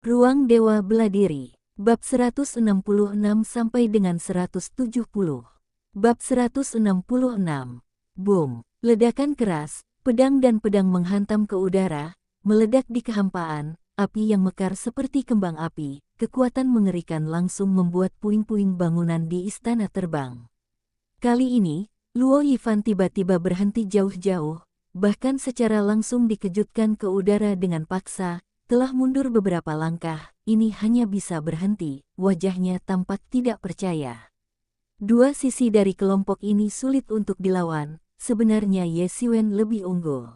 Ruang Dewa Beladiri. Bab 166 sampai dengan 170. Bab 166. Boom. Ledakan keras, pedang dan pedang menghantam ke udara, meledak di kehampaan, api yang mekar seperti kembang api, kekuatan mengerikan langsung membuat puing-puing bangunan di istana terbang. Kali ini, Luo Yifan tiba-tiba berhenti jauh-jauh, bahkan secara langsung dikejutkan ke udara dengan paksa. Telah mundur beberapa langkah, ini hanya bisa berhenti, wajahnya tampak tidak percaya. Dua sisi dari kelompok ini sulit untuk dilawan, sebenarnya Ye Xiwen lebih unggul.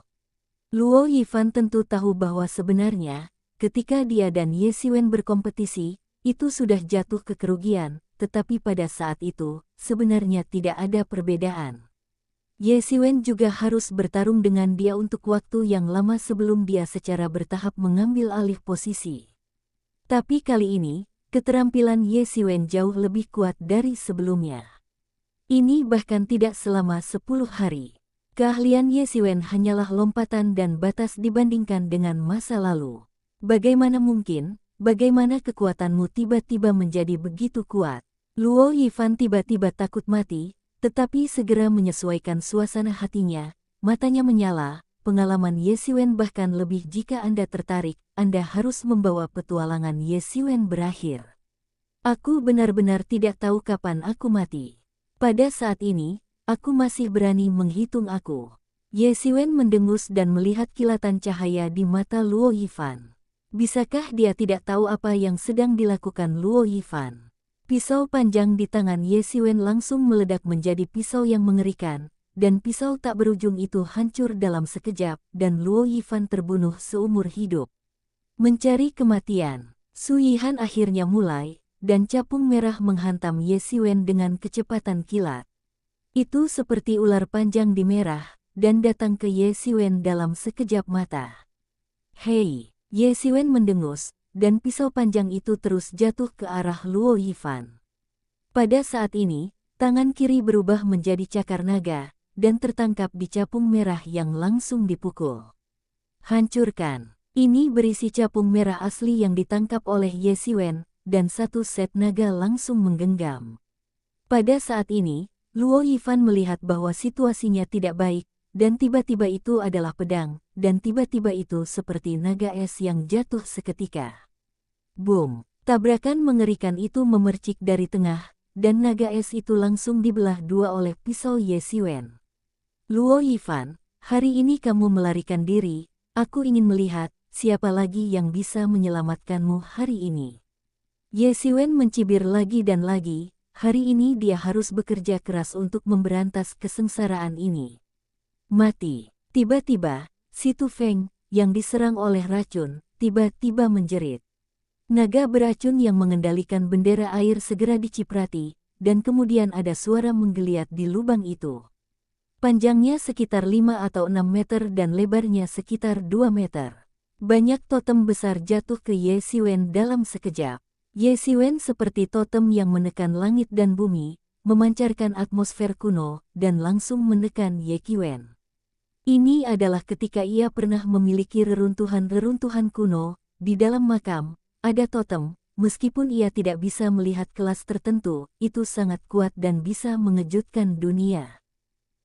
Luo Yifan tentu tahu bahwa sebenarnya, ketika dia dan Ye Xiwen berkompetisi, itu sudah jatuh ke kerugian, tetapi pada saat itu, sebenarnya tidak ada perbedaan. Ye Xiwen juga harus bertarung dengan dia untuk waktu yang lama sebelum dia secara bertahap mengambil alih posisi. Tapi kali ini, keterampilan Ye Xiwen jauh lebih kuat dari sebelumnya. Ini bahkan tidak selama 10 hari. Keahlian Ye Xiwen hanyalah lompatan dan batas dibandingkan dengan masa lalu. Bagaimana mungkin, bagaimana kekuatanmu tiba-tiba menjadi begitu kuat? Luo Yifan tiba-tiba takut mati, tetapi segera menyesuaikan suasana hatinya, matanya menyala, pengalaman Ye Xiwen bahkan lebih jika Anda tertarik, Anda harus membawa petualangan Ye Xiwen berakhir. Aku benar-benar tidak tahu kapan aku mati. Pada saat ini, aku masih berani menghitung aku. Ye Xiwen mendengus dan melihat kilatan cahaya di mata Luo Yifan. Bisakah dia tidak tahu apa yang sedang dilakukan Luo Yifan? Pisau panjang di tangan Ye Xiwen langsung meledak menjadi pisau yang mengerikan, dan pisau tak berujung itu hancur dalam sekejap, dan Luo Yifan terbunuh seumur hidup. Mencari kematian, Su Yihan akhirnya mulai, dan capung merah menghantam Ye Xiwen dengan kecepatan kilat. Itu seperti ular panjang di merah, dan datang ke Ye Xiwen dalam sekejap mata. Hei, Ye Xiwen mendengus, dan pisau panjang itu terus jatuh ke arah Luo Yifan. Pada saat ini, tangan kiri berubah menjadi cakar naga, dan tertangkap di capung merah yang langsung dipukul. Hancurkan! Ini berisi capung merah asli yang ditangkap oleh Ye Xiwen, dan satu set naga langsung menggenggam. Pada saat ini, Luo Yifan melihat bahwa situasinya tidak baik, dan tiba-tiba itu adalah pedang, dan tiba-tiba itu seperti naga es yang jatuh seketika. Boom! Tabrakan mengerikan itu memercik dari tengah, dan naga es itu langsung dibelah dua oleh pisau Ye Xiwen. Luo Yifan, hari ini kamu melarikan diri, aku ingin melihat, siapa lagi yang bisa menyelamatkanmu hari ini. Ye Xiwen mencibir lagi dan lagi, hari ini dia harus bekerja keras untuk memberantas kesengsaraan ini. Mati! Tiba-tiba, Si Tu Feng, yang diserang oleh racun, tiba-tiba menjerit. Naga beracun yang mengendalikan bendera air segera diciprati, dan kemudian ada suara menggeliat di lubang itu. Panjangnya sekitar 5 atau 6 meter dan lebarnya sekitar 2 meter. Banyak totem besar jatuh ke Ye Xiwen dalam sekejap. Ye Xiwen seperti totem yang menekan langit dan bumi, memancarkan atmosfer kuno, dan langsung menekan Ye Qiwen. Ini adalah ketika ia pernah memiliki reruntuhan-reruntuhan kuno, di dalam makam, ada totem, meskipun ia tidak bisa melihat kelas tertentu, itu sangat kuat dan bisa mengejutkan dunia.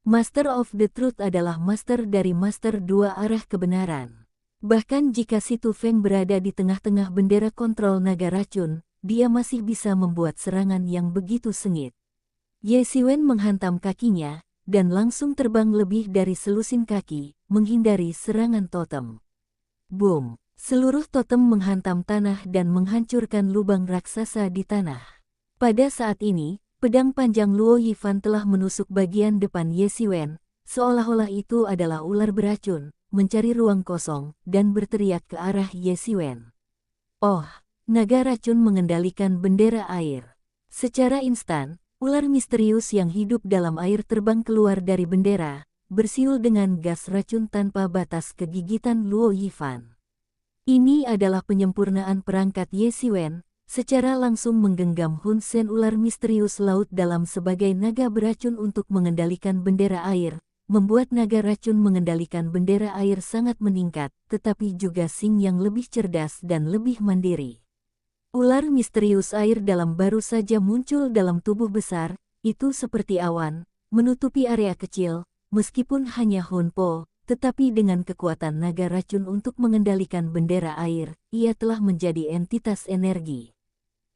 Master of the Truth adalah master dari master dua arah kebenaran. Bahkan jika Si Tu Feng berada di tengah-tengah bendera kontrol naga racun, dia masih bisa membuat serangan yang begitu sengit. Ye Xiwen menghantam kakinya, dan langsung terbang lebih dari selusin kaki, menghindari serangan totem. Boom! Seluruh totem menghantam tanah dan menghancurkan lubang raksasa di tanah. Pada saat ini, pedang panjang Luo Yifan telah menusuk bagian depan Ye Xiwen, seolah-olah itu adalah ular beracun, mencari ruang kosong, dan berteriak ke arah Ye Xiwen. Oh, naga racun mengendalikan bendera air. Secara instan, ular misterius yang hidup dalam air terbang keluar dari bendera, bersiul dengan gas racun tanpa batas ke gigitan Luo Yifan. Ini adalah penyempurnaan perangkat Ye Xiwen, secara langsung menggenggam Hun Sen ular misterius laut dalam sebagai naga beracun untuk mengendalikan bendera air, membuat naga racun mengendalikan bendera air sangat meningkat, tetapi juga Xing yang lebih cerdas dan lebih mandiri. Ular misterius air dalam baru saja muncul dalam tubuh besar, itu seperti awan, menutupi area kecil, meskipun hanya Hun Po, tetapi dengan kekuatan naga racun untuk mengendalikan bendera air, ia telah menjadi entitas energi.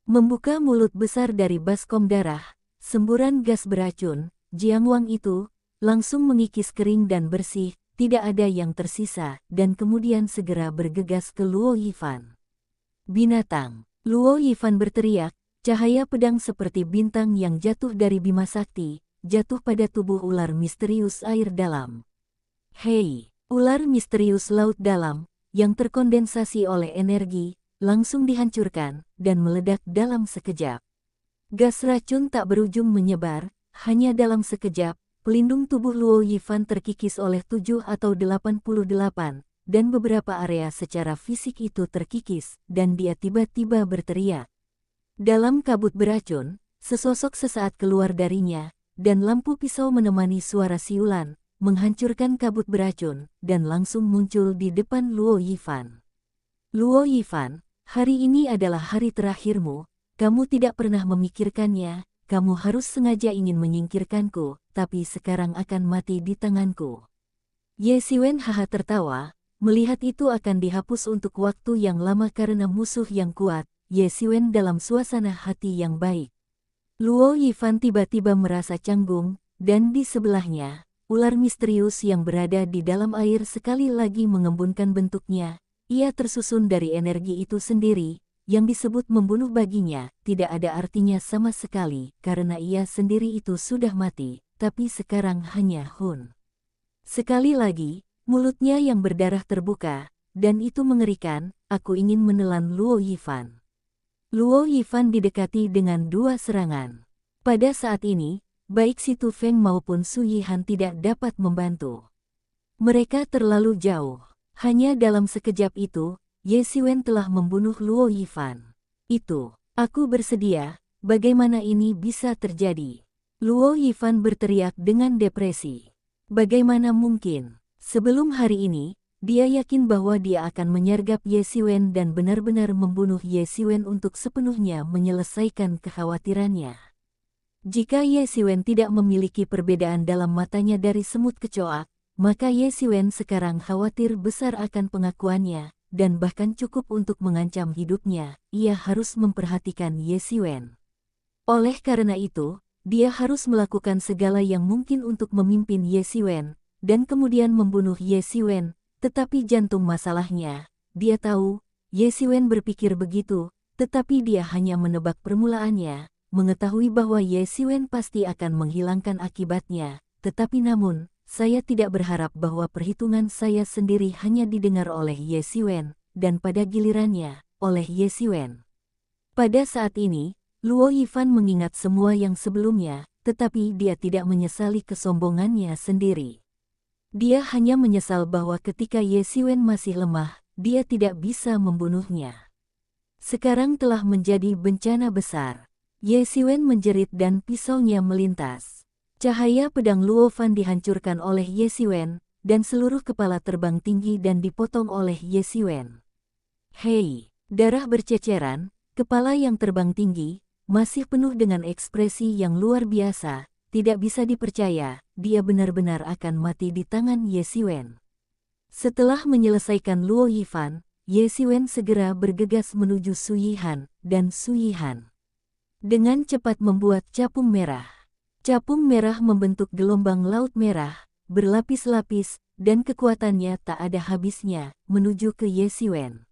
Membuka mulut besar dari baskom darah, semburan gas beracun, Jiang Wang itu langsung mengikis kering dan bersih, tidak ada yang tersisa, dan kemudian segera bergegas ke Luo Yifan. Binatang! Luo Yifan berteriak, cahaya pedang seperti bintang yang jatuh dari Bima Sakti, jatuh pada tubuh ular misterius air dalam. Hei, ular misterius laut dalam, yang terkondensasi oleh energi, langsung dihancurkan, dan meledak dalam sekejap. Gas racun tak berujung menyebar, hanya dalam sekejap, pelindung tubuh Luo Yifan terkikis oleh 7 atau 88, dan beberapa area secara fisik itu terkikis, dan dia tiba-tiba berteriak. Dalam kabut beracun, sesosok sesaat keluar darinya, dan lampu pisau menemani suara siulan, menghancurkan kabut beracun, dan langsung muncul di depan Luo Yifan. Luo Yifan, hari ini adalah hari terakhirmu, kamu tidak pernah memikirkannya, kamu harus sengaja ingin menyingkirkanku, tapi sekarang akan mati di tanganku. Ye Siwen haha tertawa, melihat itu akan dihapus untuk waktu yang lama karena musuh yang kuat, Ye Siwen dalam suasana hati yang baik. Luo Yifan tiba-tiba merasa canggung, dan di sebelahnya, ular misterius yang berada di dalam air sekali lagi mengembunkan bentuknya. Ia tersusun dari energi itu sendiri, yang disebut membunuh baginya, tidak ada artinya sama sekali, karena ia sendiri itu sudah mati, tapi sekarang hanya Hun. Sekali lagi, mulutnya yang berdarah terbuka, dan itu mengerikan, aku ingin menelan Luo Yifan. Luo Yifan didekati dengan 2 serangan. Pada saat ini, baik Si Tu Feng maupun Su Yihan tidak dapat membantu. Mereka terlalu jauh. Hanya dalam sekejap itu, Ye Siwen telah membunuh Luo Yifan. Itu, aku bersedia, bagaimana ini bisa terjadi? Luo Yifan berteriak dengan depresi. Bagaimana mungkin? Sebelum hari ini, dia yakin bahwa dia akan menyergap Ye Siwen dan benar-benar membunuh Ye Siwen untuk sepenuhnya menyelesaikan kekhawatirannya. Jika Ye Siwen tidak memiliki perbedaan dalam matanya dari semut kecoak, maka Ye Siwen sekarang khawatir besar akan pengakuannya, dan bahkan cukup untuk mengancam hidupnya, ia harus memperhatikan Ye Siwen. Oleh karena itu, dia harus melakukan segala yang mungkin untuk memimpin Ye Siwen, dan kemudian membunuh Ye Siwen, tetapi jantung masalahnya, dia tahu, Ye Siwen berpikir begitu, tetapi dia hanya menebak permulaannya, mengetahui bahwa Ye Siwen pasti akan menghilangkan akibatnya, tetapi namun, saya tidak berharap bahwa perhitungan saya sendiri hanya didengar oleh Ye Siwen, dan pada gilirannya, oleh Ye Siwen. Pada saat ini, Luo Yifan mengingat semua yang sebelumnya, tetapi dia tidak menyesali kesombongannya sendiri. Dia hanya menyesal bahwa ketika Ye Siwen masih lemah, dia tidak bisa membunuhnya. Sekarang telah menjadi bencana besar. Ye Siwen menjerit dan pisaunya melintas. Cahaya pedang Luo Fan dihancurkan oleh Ye Siwen, dan seluruh kepala terbang tinggi dan dipotong oleh Ye Siwen. Hei, darah berceceran, kepala yang terbang tinggi, masih penuh dengan ekspresi yang luar biasa, tidak bisa dipercaya, dia benar-benar akan mati di tangan Ye Siwen. Setelah menyelesaikan Luo Yifan, Ye Siwen segera bergegas menuju Su Yihan, dan Su Yihan dengan cepat membuat capung merah. Capung merah membentuk gelombang laut merah, berlapis-lapis, dan kekuatannya tak ada habisnya, menuju ke Ye Siwen.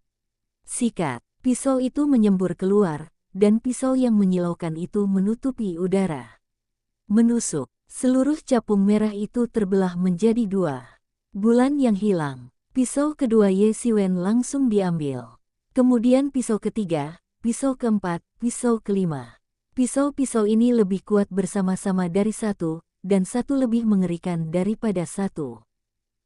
Sikat, pisau itu menyembur keluar, dan pisau yang menyilaukan itu menutupi udara. Menusuk, seluruh capung merah itu terbelah menjadi 2. Bulan yang hilang, pisau kedua Ye Siwen langsung diambil. Kemudian pisau ketiga, pisau keempat, pisau kelima. Pisau-pisau ini lebih kuat bersama-sama dari satu, dan satu lebih mengerikan daripada satu.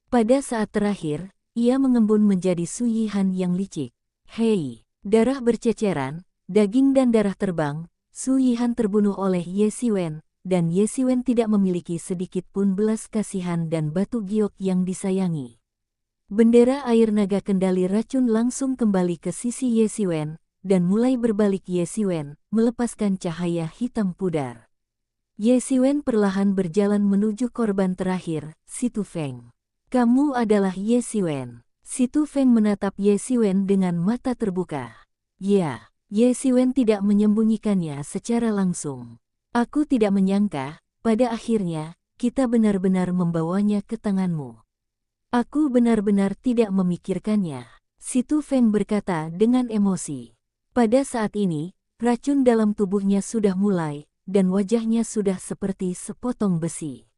Pada saat terakhir, ia mengembun menjadi Su Yihan yang licik. Hei, darah berceceran, daging dan darah terbang, Su Yihan terbunuh oleh Ye Siwen, dan Ye Xiwen tidak memiliki sedikit pun belas kasihan dan batu giok yang disayangi. Bendera air naga kendali racun langsung kembali ke sisi Ye Xiwen, dan mulai berbalik Ye Xiwen, melepaskan cahaya hitam pudar. Ye Xiwen perlahan berjalan menuju korban terakhir, Si Tu Feng. Kamu adalah Ye Xiwen. Si Tu Feng menatap Ye Xiwen dengan mata terbuka. Ya, Ye Xiwen tidak menyembunyikannya secara langsung. Aku tidak menyangka, pada akhirnya, kita benar-benar membawanya ke tanganmu. Aku benar-benar tidak memikirkannya. Si Tu Feng berkata dengan emosi. Pada saat ini, racun dalam tubuhnya sudah mulai, dan wajahnya sudah seperti sepotong besi.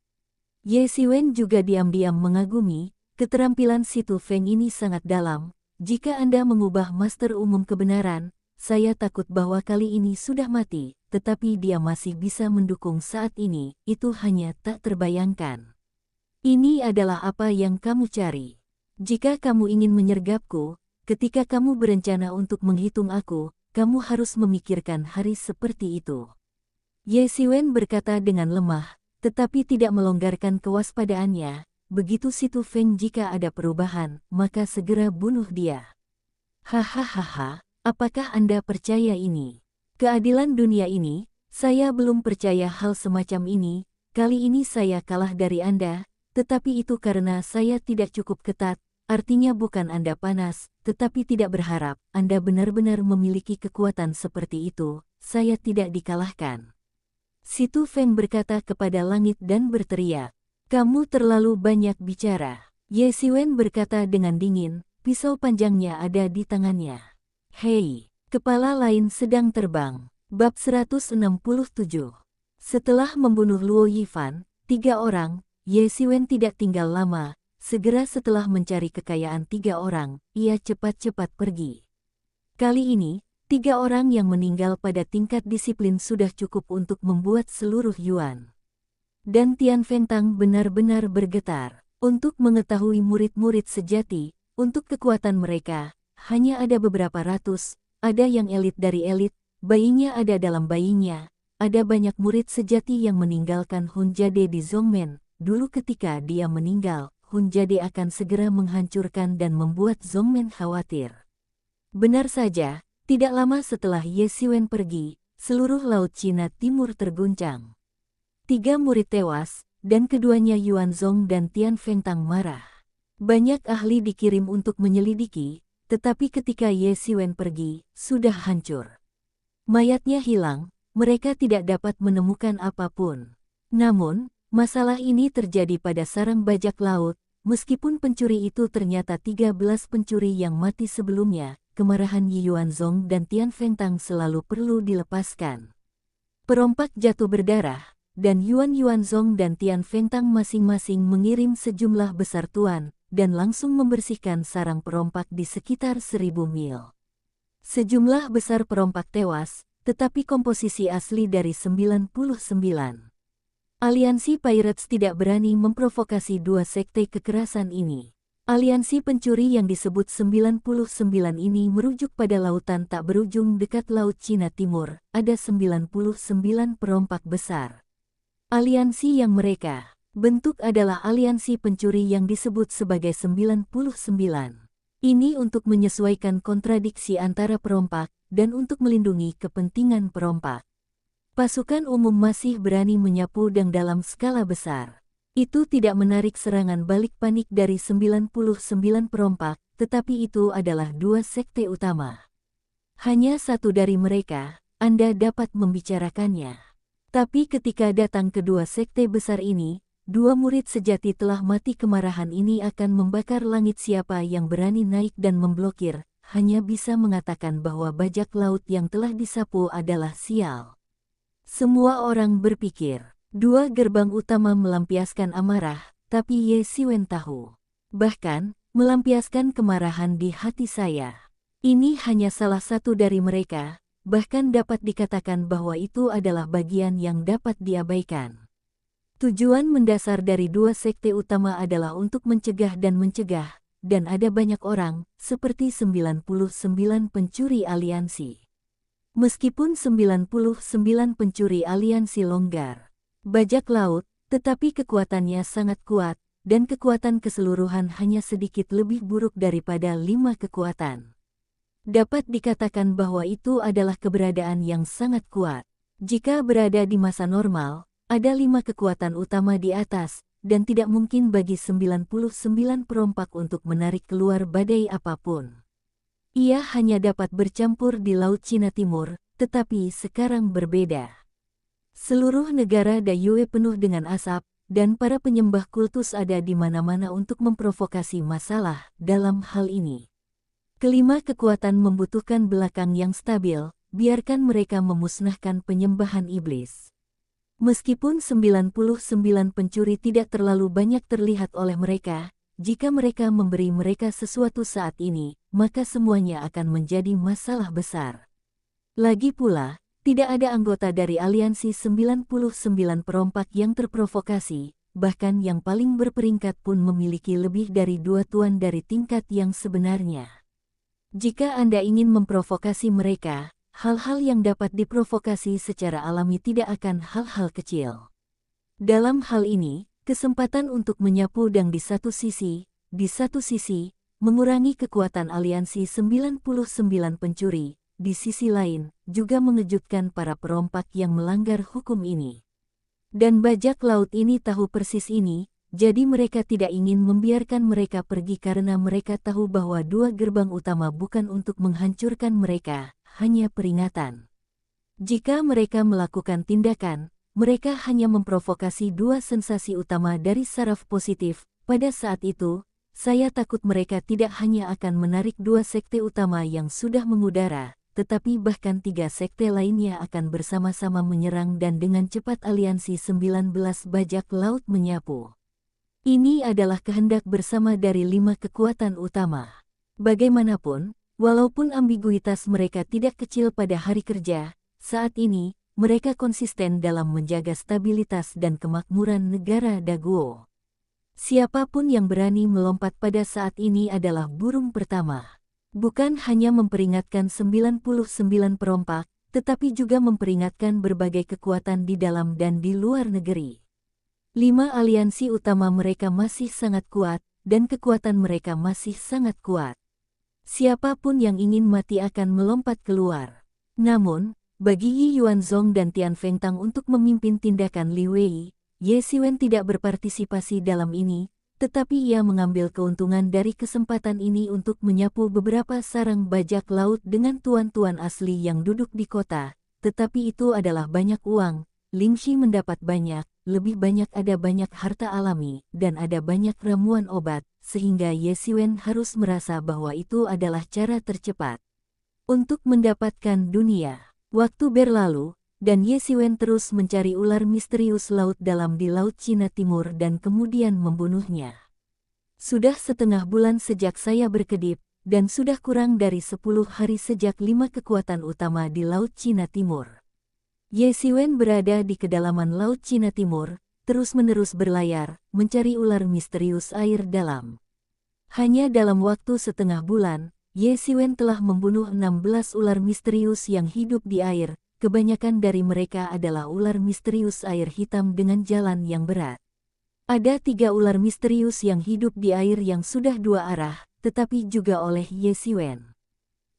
Ye Xiwen juga diam-diam mengagumi, keterampilan Si Tu Feng ini sangat dalam. Jika Anda mengubah master umum kebenaran, saya takut bahwa kali ini sudah mati, tetapi dia masih bisa mendukung saat ini, itu hanya tak terbayangkan. Ini adalah apa yang kamu cari. Jika kamu ingin menyergapku, ketika kamu berencana untuk menghitung aku, kamu harus memikirkan hari seperti itu. Ye Xiwen berkata dengan lemah, tetapi tidak melonggarkan kewaspadaannya. Begitu Si Tu Feng jika ada perubahan, maka segera bunuh dia. Hahaha. Apakah Anda percaya ini? Keadilan dunia ini, saya belum percaya hal semacam ini. Kali ini saya kalah dari Anda, tetapi itu karena saya tidak cukup ketat. Artinya bukan Anda panas, tetapi tidak berharap Anda benar-benar memiliki kekuatan seperti itu. Saya tidak dikalahkan. Si Tu Feng berkata kepada langit dan berteriak, "Kamu terlalu banyak bicara." Ye Xiwen berkata dengan dingin, pisau panjangnya ada di tangannya. Hei, kepala lain sedang terbang. Bab 167. Setelah membunuh Luo Yifan, 3 orang, Ye Xiwen tidak tinggal lama. Segera setelah mencari kekayaan 3 orang, ia cepat-cepat pergi. Kali ini, 3 orang yang meninggal pada tingkat disiplin sudah cukup untuk membuat seluruh Yuan dan Tian Feng Tang benar-benar bergetar. Untuk mengetahui murid-murid sejati, untuk kekuatan mereka, hanya ada beberapa ratus, ada yang elit dari elit, bayinya ada dalam bayinya, ada banyak murid sejati yang meninggalkan Hun Jade di Zhongmen. Dulu ketika dia meninggal, Hun Jade akan segera menghancurkan dan membuat Zhongmen khawatir. Benar saja, tidak lama setelah Ye Xiwen pergi, seluruh Laut Cina Timur terguncang. 3 murid tewas, dan keduanya Yuan Zhong dan Tian Feng Tang marah. Banyak ahli dikirim untuk menyelidiki, tetapi ketika Ye Xiwen pergi, sudah hancur. Mayatnya hilang, mereka tidak dapat menemukan apapun. Namun, masalah ini terjadi pada sarang bajak laut, meskipun pencuri itu ternyata 13 pencuri yang mati sebelumnya, kemarahan Yuan Zhong dan Tian Feng Tang selalu perlu dilepaskan. Perompak jatuh berdarah, dan Yuan Zhong dan Tian Feng Tang masing-masing mengirim sejumlah besar tuan, dan langsung membersihkan sarang perompak di sekitar 1000 mil. Sejumlah besar perompak tewas, tetapi komposisi asli dari 99. Aliansi Pirates tidak berani memprovokasi 2 sekte kekerasan ini. Aliansi pencuri yang disebut 99 ini merujuk pada lautan tak berujung dekat Laut Cina Timur, ada 99 perompak besar. Aliansi yang mereka bentuk adalah aliansi pencuri yang disebut sebagai 99. Ini untuk menyesuaikan kontradiksi antara perompak, dan untuk melindungi kepentingan perompak. Pasukan umum masih berani menyapu dan dalam skala besar. Itu tidak menarik serangan balik panik dari 99 perompak, tetapi itu adalah 2 sekte utama. Hanya satu dari mereka, Anda dapat membicarakannya. Tapi ketika datang kedua sekte besar ini, 2 murid sejati telah mati. Kemarahan ini akan membakar langit. Siapa yang berani naik dan memblokir, hanya bisa mengatakan bahwa bajak laut yang telah disapu adalah sial. Semua orang berpikir, 2 gerbang utama melampiaskan amarah, tapi Ye Xiwen tahu. Bahkan, melampiaskan kemarahan di hati saya. Ini hanya salah satu dari mereka, bahkan dapat dikatakan bahwa itu adalah bagian yang dapat diabaikan. Tujuan mendasar dari 2 sekte utama adalah untuk mencegah, dan ada banyak orang, seperti 99 pencuri aliansi. Meskipun 99 pencuri aliansi longgar, bajak laut, tetapi kekuatannya sangat kuat, dan kekuatan keseluruhan hanya sedikit lebih buruk daripada 5 kekuatan. Dapat dikatakan bahwa itu adalah keberadaan yang sangat kuat. Jika berada di masa normal, ada 5 kekuatan utama di atas, dan tidak mungkin bagi 99 perompak untuk menarik keluar badai apapun. Ia hanya dapat bercampur di Laut Cina Timur, tetapi sekarang berbeda. Seluruh negara Dayue penuh dengan asap, dan para penyembah kultus ada di mana-mana untuk memprovokasi masalah dalam hal ini. Kelima kekuatan membutuhkan belakang yang stabil, biarkan mereka memusnahkan penyembahan iblis. Meskipun 99 pencuri tidak terlalu banyak terlihat oleh mereka, jika mereka memberi mereka sesuatu saat ini, maka semuanya akan menjadi masalah besar. Lagi pula, tidak ada anggota dari aliansi 99 perompak yang terprovokasi, bahkan yang paling berperingkat pun memiliki lebih dari 2 tuan dari tingkat yang sebenarnya. Jika Anda ingin memprovokasi mereka, hal-hal yang dapat diprovokasi secara alami tidak akan hal-hal kecil. Dalam hal ini, kesempatan untuk menyapu dan di satu sisi, mengurangi kekuatan aliansi 99 pencuri, di sisi lain, juga mengejutkan para perompak yang melanggar hukum ini. Dan bajak laut ini tahu persis ini, jadi mereka tidak ingin membiarkan mereka pergi karena mereka tahu bahwa 2 gerbang utama bukan untuk menghancurkan mereka, hanya peringatan. Jika mereka melakukan tindakan, mereka hanya memprovokasi 2 sensasi utama dari saraf positif. Pada saat itu, saya takut mereka tidak hanya akan menarik 2 sekte utama yang sudah mengudara, tetapi bahkan 3 sekte lainnya akan bersama-sama menyerang dan dengan cepat aliansi 19 bajak laut menyapu. Ini adalah kehendak bersama dari 5 kekuatan utama. Bagaimanapun, walaupun ambiguitas mereka tidak kecil pada hari kerja, saat ini, mereka konsisten dalam menjaga stabilitas dan kemakmuran negara Daguo. Siapapun yang berani melompat pada saat ini adalah burung pertama. Bukan hanya memperingatkan 99 perompak, tetapi juga memperingatkan berbagai kekuatan di dalam dan di luar negeri. 5 aliansi utama mereka masih sangat kuat, dan kekuatan mereka masih sangat kuat. Siapapun yang ingin mati akan melompat keluar. Namun, bagi Yi Yuanzong dan Tian Fengtang untuk memimpin tindakan Li Wei, Ye Xiwen tidak berpartisipasi dalam ini, tetapi ia mengambil keuntungan dari kesempatan ini untuk menyapu beberapa sarang bajak laut dengan tuan-tuan asli yang duduk di kota, tetapi itu adalah banyak uang. Ling Shi mendapat banyak, lebih banyak ada banyak harta alami, dan ada banyak ramuan obat, sehingga Ye Xiwen harus merasa bahwa itu adalah cara tercepat untuk mendapatkan dunia. Waktu berlalu, dan Ye Xiwen terus mencari ular misterius laut dalam di Laut Cina Timur dan kemudian membunuhnya. Sudah setengah bulan sejak saya berkedip, dan sudah kurang dari 10 hari sejak 5 kekuatan utama di Laut Cina Timur. Ye Xiwen berada di kedalaman Laut Cina Timur, terus-menerus berlayar, mencari ular misterius air dalam. Hanya dalam waktu setengah bulan, Ye Xiwen telah membunuh 16 ular misterius yang hidup di air. Kebanyakan dari mereka adalah ular misterius air hitam dengan jalan yang berat. Ada 3 ular misterius yang hidup di air yang sudah 2 arah, tetapi juga oleh Ye Xiwen.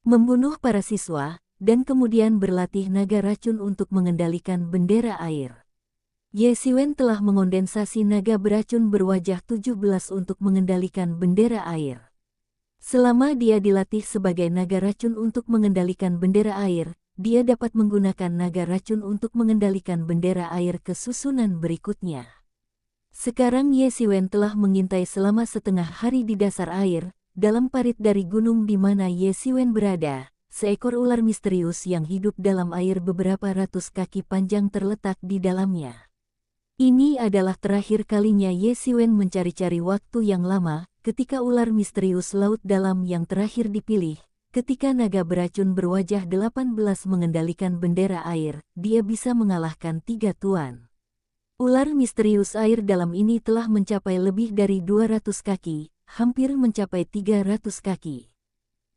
Membunuh para siswa, dan kemudian berlatih naga racun untuk mengendalikan bendera air. Ye Xiwen telah mengondensasi naga beracun berwajah 17 untuk mengendalikan bendera air. Selama dia dilatih sebagai naga racun untuk mengendalikan bendera air, dia dapat menggunakan naga racun untuk mengendalikan bendera air ke susunan berikutnya. Sekarang Ye Xiwen telah mengintai selama setengah hari di dasar air, dalam parit dari gunung di mana Ye Xiwen berada. Seekor ular misterius yang hidup dalam air beberapa ratus kaki panjang terletak di dalamnya. Ini adalah terakhir kalinya Ye Xiwen mencari-cari waktu yang lama, ketika ular misterius laut dalam yang terakhir dipilih. Ketika naga beracun berwajah 18 mengendalikan bendera air, dia bisa mengalahkan 3 tuan. Ular misterius air dalam ini telah mencapai lebih dari 200 kaki, hampir mencapai 300 kaki.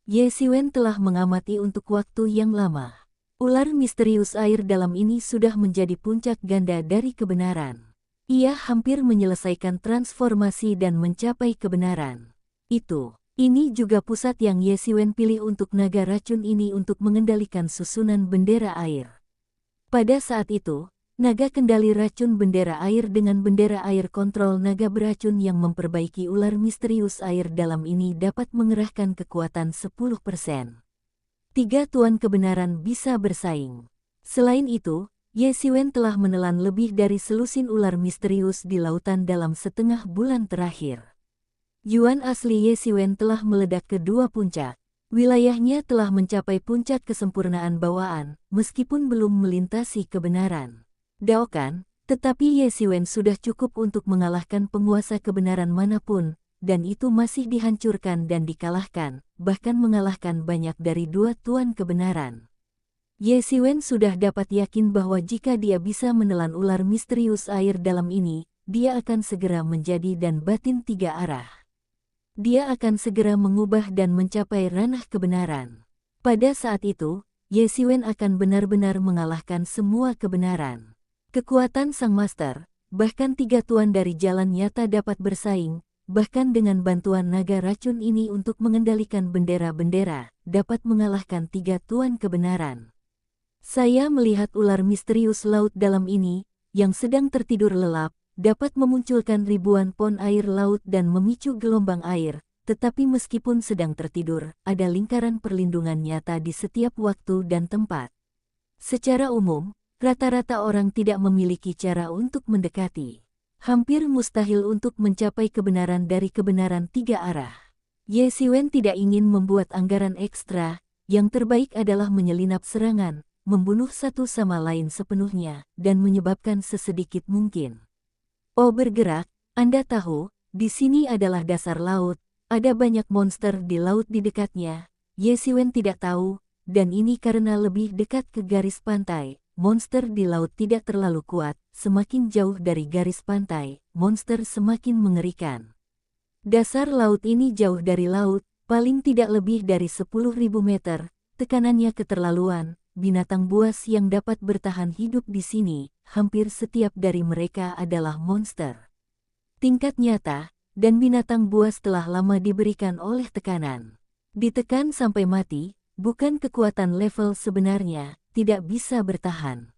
Ye Xiwen telah mengamati untuk waktu yang lama. Ular misterius air dalam ini sudah menjadi puncak ganda dari kebenaran. Ia hampir menyelesaikan transformasi dan mencapai kebenaran. Ini juga pusat yang Ye Xiwen pilih untuk naga racun ini untuk mengendalikan susunan bendera air. Pada saat itu, naga kendali racun bendera air dengan bendera air kontrol naga beracun yang memperbaiki ular misterius air dalam ini dapat mengerahkan kekuatan 10%. 3 tuan kebenaran bisa bersaing. Selain itu, Ye Xiwen telah menelan lebih dari selusin ular misterius di lautan dalam setengah bulan terakhir. Yuan asli Ye Xiwen telah meledak ke 2 puncak. Wilayahnya telah mencapai puncak kesempurnaan bawaan, meskipun belum melintasi kebenaran. Daokan, tetapi Ye Xiwen sudah cukup untuk mengalahkan penguasa kebenaran manapun, dan itu masih dihancurkan dan dikalahkan, bahkan mengalahkan banyak dari 2 tuan kebenaran. Ye Xiwen sudah dapat yakin bahwa jika dia bisa menelan ular misterius air dalam ini, dia akan segera menjadi dan batin 3 arah. Dia akan segera mengubah dan mencapai ranah kebenaran. Pada saat itu, Ye Xiwen akan benar-benar mengalahkan semua kebenaran. Kekuatan Sang Master, bahkan 3 tuan dari jalan nyata dapat bersaing, bahkan dengan bantuan naga racun ini untuk mengendalikan bendera-bendera, dapat mengalahkan 3 tuan kebenaran. Saya melihat ular misterius laut dalam ini, yang sedang tertidur lelap, dapat memunculkan ribuan pon air laut dan memicu gelombang air, tetapi meskipun sedang tertidur, ada lingkaran perlindungan nyata di setiap waktu dan tempat. Secara umum, rata-rata orang tidak memiliki cara untuk mendekati. Hampir mustahil untuk mencapai kebenaran dari kebenaran 3 arah. Ye Xiwen tidak ingin membuat anggaran ekstra, yang terbaik adalah menyelinap serangan, membunuh satu sama lain sepenuhnya, dan menyebabkan sesedikit mungkin. Oh bergerak, Anda tahu, di sini adalah dasar laut, ada banyak monster di laut di dekatnya. Ye Xiwen tidak tahu, dan ini karena lebih dekat ke garis pantai. Monster di laut tidak terlalu kuat, semakin jauh dari garis pantai, monster semakin mengerikan. Dasar laut ini jauh dari laut, paling tidak lebih dari 10.000 meter, tekanannya keterlaluan. Binatang buas yang dapat bertahan hidup di sini, hampir setiap dari mereka adalah monster. Tingkat nyata, dan binatang buas telah lama diberikan oleh tekanan. Ditekan sampai mati, bukan kekuatan level sebenarnya, tidak bisa bertahan.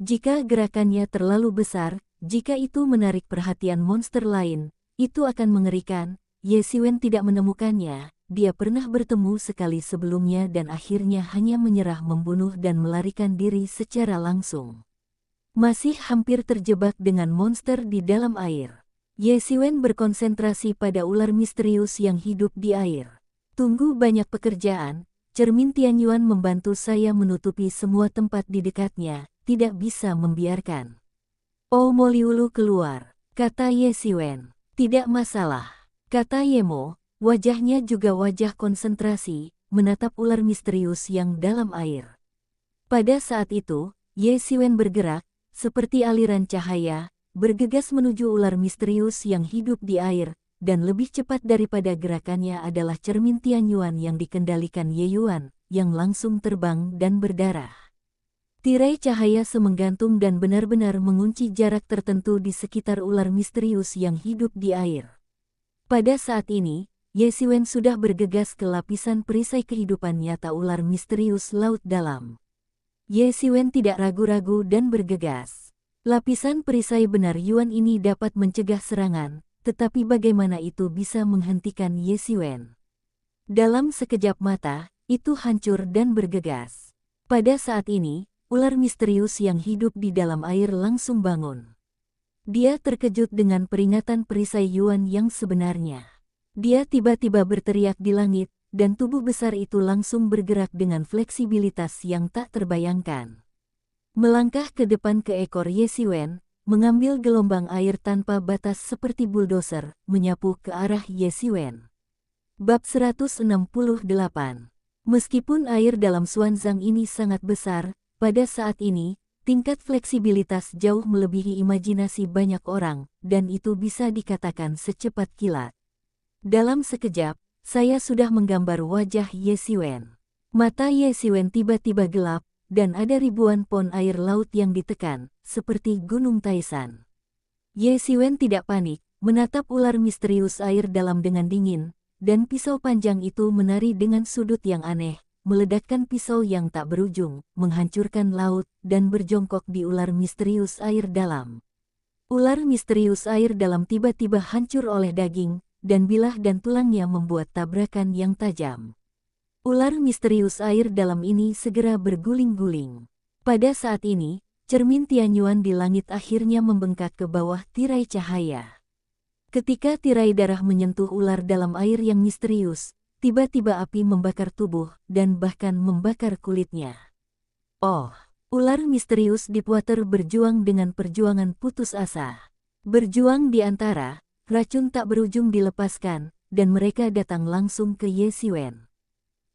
Jika gerakannya terlalu besar, jika itu menarik perhatian monster lain, itu akan mengerikan. Ye Xiwen tidak menemukannya. Dia pernah bertemu sekali sebelumnya dan akhirnya hanya menyerah membunuh dan melarikan diri secara langsung. Masih hampir terjebak dengan monster di dalam air. Ye Xiwen berkonsentrasi pada ular misterius yang hidup di air. Tunggu banyak pekerjaan, cermin Tianyuan membantu saya menutupi semua tempat di dekatnya, tidak bisa membiarkan. Oh Moliulu keluar, kata Ye Xiwen. Tidak masalah, kata Yemo. Wajahnya juga wajah konsentrasi, menatap ular misterius yang dalam air. Pada saat itu, Ye Xiwen bergerak, seperti aliran cahaya, bergegas menuju ular misterius yang hidup di air, dan lebih cepat daripada gerakannya adalah cermin Tianyuan yang dikendalikan Ye Yuan, yang langsung terbang dan berdarah. Tirai cahaya semenggantung dan benar-benar mengunci jarak tertentu di sekitar ular misterius yang hidup di air. Pada saat ini, Ye Xiwen sudah bergegas ke lapisan perisai kehidupan nyata ular misterius laut dalam. Ye Xiwen tidak ragu-ragu dan bergegas. Lapisan perisai benar Yuan ini dapat mencegah serangan, tetapi bagaimana itu bisa menghentikan Ye Xiwen? Dalam sekejap mata, itu hancur dan bergegas. Pada saat ini, ular misterius yang hidup di dalam air langsung bangun. Dia terkejut dengan peringatan perisai Yuan yang sebenarnya. Dia tiba-tiba berteriak di langit, dan tubuh besar itu langsung bergerak dengan fleksibilitas yang tak terbayangkan. Melangkah ke depan ke ekor Ye Xiwen, mengambil gelombang air tanpa batas seperti buldoser, menyapu ke arah Ye Xiwen. Bab 168. Meskipun air dalam Xuanzang ini sangat besar, pada saat ini, tingkat fleksibilitas jauh melebihi imajinasi banyak orang, dan itu bisa dikatakan secepat kilat. Dalam sekejap, saya sudah menggambar wajah Ye Xiwen. Mata Ye Xiwen tiba-tiba gelap, dan ada ribuan pon air laut yang ditekan, seperti Gunung Taisan. Ye Siwen tidak panik, menatap ular misterius air dalam dengan dingin, dan pisau panjang itu menari dengan sudut yang aneh, meledakkan pisau yang tak berujung, menghancurkan laut, dan berjongkok di ular misterius air dalam. Ular misterius air dalam tiba-tiba hancur oleh daging, dan bilah dan tulangnya membuat tabrakan yang tajam. Ular misterius air dalam ini segera berguling-guling. Pada saat ini, cermin Tianyuan di langit akhirnya membengkak ke bawah tirai cahaya. Ketika tirai darah menyentuh ular dalam air yang misterius, tiba-tiba api membakar tubuh dan bahkan membakar kulitnya. Oh, ular misterius Deepwater berjuang dengan perjuangan putus asa. Berjuang di antara, racun tak berujung dilepaskan, dan mereka datang langsung ke Ye Siwen.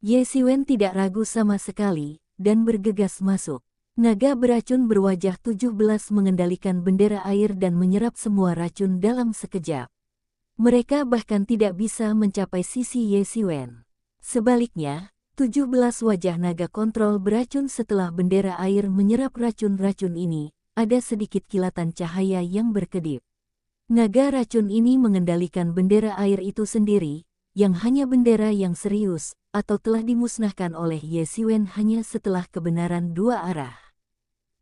Ye Siwen tidak ragu sama sekali, dan bergegas masuk. Naga beracun berwajah 17 mengendalikan bendera air dan menyerap semua racun dalam sekejap. Mereka bahkan tidak bisa mencapai sisi Ye Siwen. Sebaliknya, 17 wajah naga kontrol beracun setelah bendera air menyerap racun-racun ini, ada sedikit kilatan cahaya yang berkedip. Naga racun ini mengendalikan bendera air itu sendiri, yang hanya bendera yang serius, atau telah dimusnahkan oleh Ye Siwen hanya setelah kebenaran dua arah.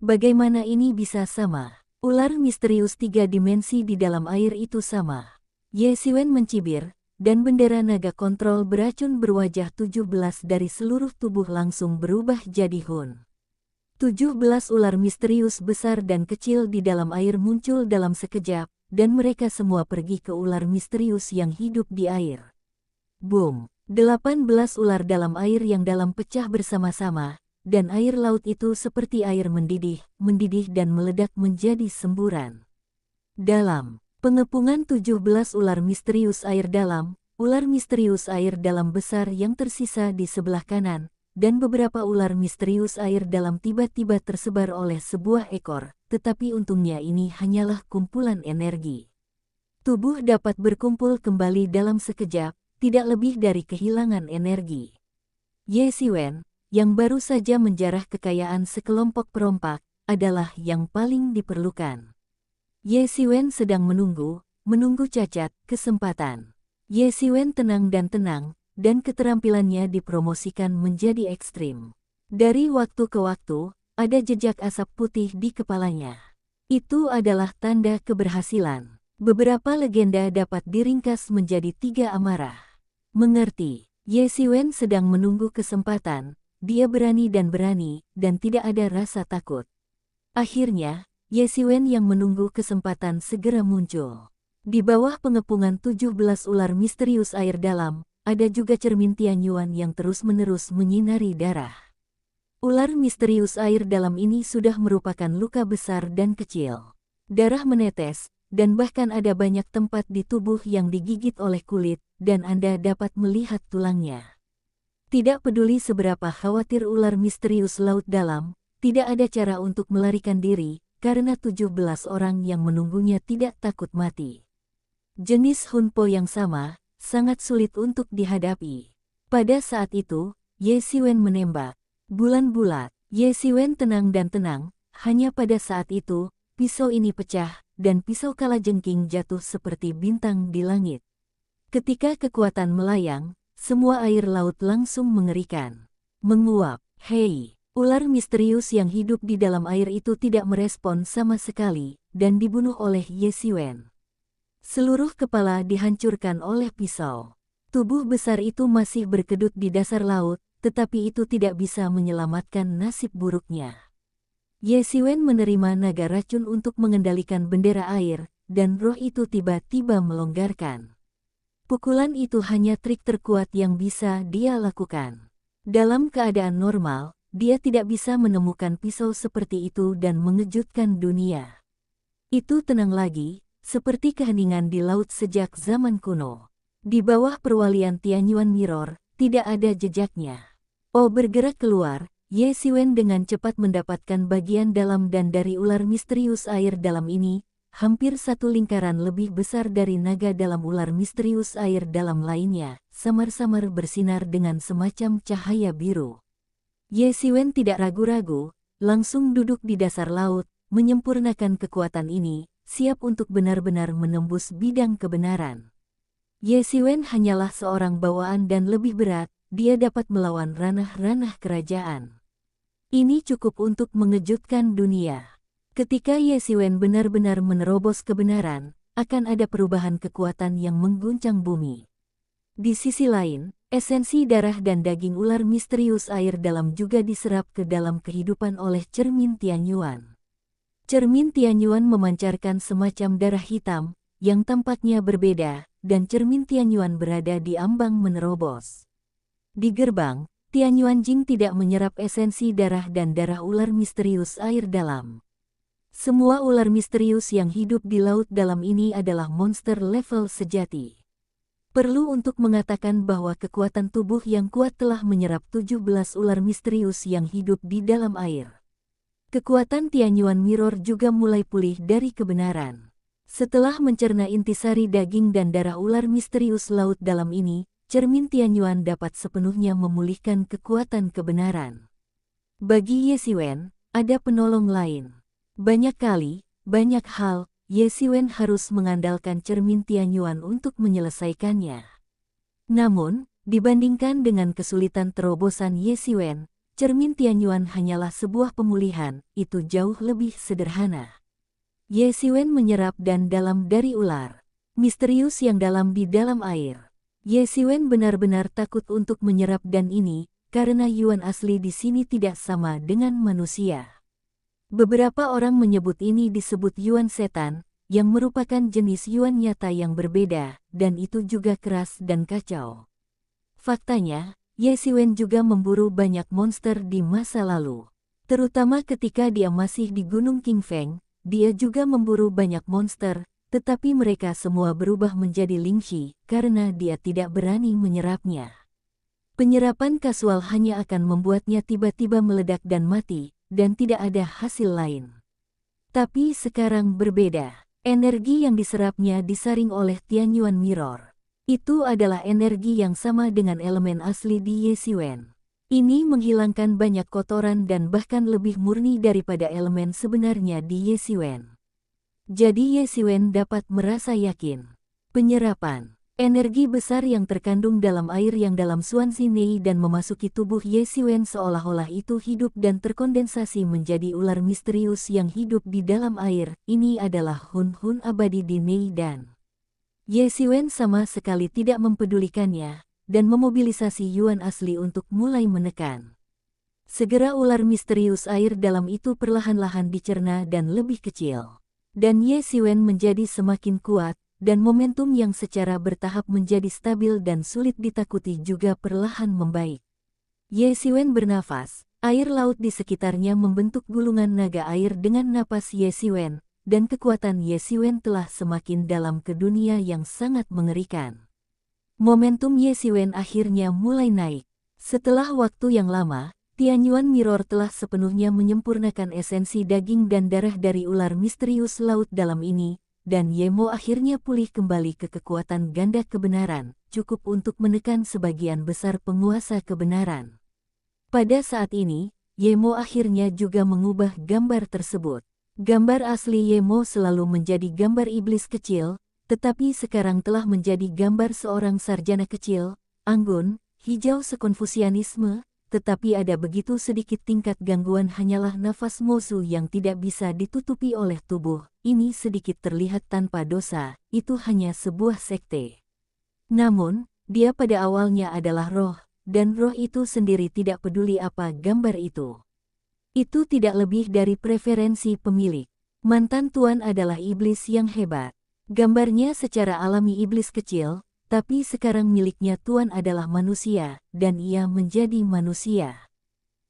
Bagaimana ini bisa sama? Ular misterius 3 dimensi di dalam air itu sama. Ye Siwen mencibir, dan bendera naga kontrol beracun berwajah 17 dari seluruh tubuh langsung berubah jadi Hun. 17 ular misterius besar dan kecil di dalam air muncul dalam sekejap, dan mereka semua pergi ke ular misterius yang hidup di air. Boom! 18 ular dalam air yang dalam pecah bersama-sama, dan air laut itu seperti air mendidih dan meledak menjadi semburan. Dalam pengepungan 17 ular misterius air dalam, ular misterius air dalam besar yang tersisa di sebelah kanan, dan beberapa ular misterius air dalam tiba-tiba tersebar oleh sebuah ekor, tetapi untungnya ini hanyalah kumpulan energi. Tubuh dapat berkumpul kembali dalam sekejap, tidak lebih dari kehilangan energi. Ye Siwen, yang baru saja menjarah kekayaan sekelompok perompak, adalah yang paling diperlukan. Ye Siwen sedang menunggu cacat, kesempatan. Ye Siwen tenang, dan keterampilannya dipromosikan menjadi ekstrim. Dari waktu ke waktu, ada jejak asap putih di kepalanya. Itu adalah tanda keberhasilan. Beberapa legenda dapat diringkas menjadi 3 amarah. Mengerti, Ye Siwen sedang menunggu kesempatan, dia berani, dan tidak ada rasa takut. Akhirnya, Ye Siwen yang menunggu kesempatan segera muncul. Di bawah pengepungan 17 ular misterius air dalam, ada juga cermin Tianyuan yang terus-menerus menyinari darah. Ular misterius air dalam ini sudah merupakan luka besar dan kecil. Darah menetes, dan bahkan ada banyak tempat di tubuh yang digigit oleh kulit, dan Anda dapat melihat tulangnya. Tidak peduli seberapa khawatir ular misterius laut dalam, tidak ada cara untuk melarikan diri, karena 17 orang yang menunggunya tidak takut mati. Jenis Hunpo yang sama, sangat sulit untuk dihadapi. Pada saat itu, Ye Siwen menembak. Bulan-bulat, Ye Siwen tenang, hanya pada saat itu, pisau ini pecah, dan pisau kalajengking jatuh seperti bintang di langit. Ketika kekuatan melayang, semua air laut langsung mengerikan. Menguap, hei, ular misterius yang hidup di dalam air itu tidak merespon sama sekali, dan dibunuh oleh Ye Siwen. Seluruh kepala dihancurkan oleh pisau. Tubuh besar itu masih berkedut di dasar laut, tetapi itu tidak bisa menyelamatkan nasib buruknya. Ye Siwen menerima naga racun untuk mengendalikan bendera air, dan roh itu tiba-tiba melonggarkan. Pukulan itu hanya trik terkuat yang bisa dia lakukan. Dalam keadaan normal, dia tidak bisa menemukan pisau seperti itu dan mengejutkan dunia. Itu tenang lagi, seperti keheningan di laut sejak zaman kuno. Di bawah perwalian Tianyuan Mirror, tidak ada jejaknya. Oh, bergerak keluar, Ye Siwen dengan cepat mendapatkan bagian dalam dan dari ular misterius air dalam ini, hampir satu lingkaran lebih besar dari naga dalam ular misterius air dalam lainnya, samar-samar bersinar dengan semacam cahaya biru. Ye Xiwen tidak ragu-ragu, langsung duduk di dasar laut, menyempurnakan kekuatan ini, siap untuk benar-benar menembus bidang kebenaran. Ye Xiwen hanyalah seorang bawaan dan lebih berat, dia dapat melawan ranah-ranah kerajaan. Ini cukup untuk mengejutkan dunia. Ketika Ye Xiwen benar-benar menerobos kebenaran, akan ada perubahan kekuatan yang mengguncang bumi. Di sisi lain, esensi darah dan daging ular misterius air dalam juga diserap ke dalam kehidupan oleh cermin Tianyuan. Cermin Tianyuan memancarkan semacam darah hitam, yang tampaknya berbeda, dan cermin Tianyuan berada di ambang menerobos. Di gerbang, Tianyuan Jing tidak menyerap esensi darah dan darah ular misterius air dalam. Semua ular misterius yang hidup di laut dalam ini adalah monster level sejati. Perlu untuk mengatakan bahwa kekuatan tubuh yang kuat telah menyerap 17 ular misterius yang hidup di dalam air. Kekuatan Tianyuan Mirror juga mulai pulih dari kebenaran. Setelah mencerna intisari daging dan darah ular misterius laut dalam ini, cermin Tianyuan dapat sepenuhnya memulihkan kekuatan kebenaran. Bagi Ye Xiwen, ada penolong lain. Banyak kali, banyak hal, Ye Xiwen harus mengandalkan cermin Tianyuan untuk menyelesaikannya. Namun, dibandingkan dengan kesulitan terobosan Ye Xiwen, cermin Tianyuan hanyalah sebuah pemulihan, itu jauh lebih sederhana. Ye Xiwen menyerap dan dalam dari ular misterius yang dalam di dalam air. Ye Xiwen benar-benar takut untuk menyerap dan ini, karena Yuan asli di sini tidak sama dengan manusia. Beberapa orang menyebut ini disebut Yuan setan, yang merupakan jenis Yuan nyata yang berbeda, dan itu juga keras dan kacau. Faktanya, Ye Xiwen juga memburu banyak monster di masa lalu. Terutama ketika dia masih di Gunung Qingfeng, dia juga memburu banyak monster, tetapi mereka semua berubah menjadi Lingxi, karena dia tidak berani menyerapnya. Penyerapan kasual hanya akan membuatnya tiba-tiba meledak dan mati, dan tidak ada hasil lain. Tapi sekarang berbeda. Energi yang diserapnya disaring oleh Tianyuan Mirror. Itu adalah energi yang sama dengan elemen asli di Ye Xiwen. Ini menghilangkan banyak kotoran dan bahkan lebih murni daripada elemen sebenarnya di Ye Xiwen. Jadi Ye Xiwen dapat merasa yakin. Penyerapan energi besar yang terkandung dalam air yang dalam Xuanxi Nei dan memasuki tubuh Ye Xiwen seolah-olah itu hidup dan terkondensasi menjadi ular misterius yang hidup di dalam air. Ini adalah hun-hun abadi di Nei dan Ye Xiwen sama sekali tidak mempedulikannya, dan memobilisasi Yuan asli untuk mulai menekan. Segera ular misterius air dalam itu perlahan-lahan dicerna dan lebih kecil. Dan Ye Xiwen menjadi semakin kuat, dan momentum yang secara bertahap menjadi stabil dan sulit ditakuti juga perlahan membaik. Ye Xiwen bernafas, air laut di sekitarnya membentuk gulungan naga air dengan napas Ye Xiwen, dan kekuatan Ye Xiwen telah semakin dalam ke dunia yang sangat mengerikan. Momentum Ye Xiwen akhirnya mulai naik. Setelah waktu yang lama, Tianyuan Mirror telah sepenuhnya menyempurnakan esensi daging dan darah dari ular misterius laut dalam ini, dan Ye Mo akhirnya pulih kembali ke kekuatan ganda kebenaran, cukup untuk menekan sebagian besar penguasa kebenaran. Pada saat ini, Ye Mo akhirnya juga mengubah gambar tersebut. Gambar asli Ye Mo selalu menjadi gambar iblis kecil, tetapi sekarang telah menjadi gambar seorang sarjana kecil, anggun, hijau sekonfusianisme, tetapi ada begitu sedikit tingkat gangguan hanyalah nafas Mosu yang tidak bisa ditutupi oleh tubuh. Ini sedikit terlihat tanpa dosa, itu hanya sebuah sekte. Namun, dia pada awalnya adalah roh, dan roh itu sendiri tidak peduli apa gambar itu. Itu tidak lebih dari preferensi pemilik. Mantan tuan adalah iblis yang hebat. Gambarnya secara alami iblis kecil, tapi sekarang miliknya tuan adalah manusia, dan ia menjadi manusia.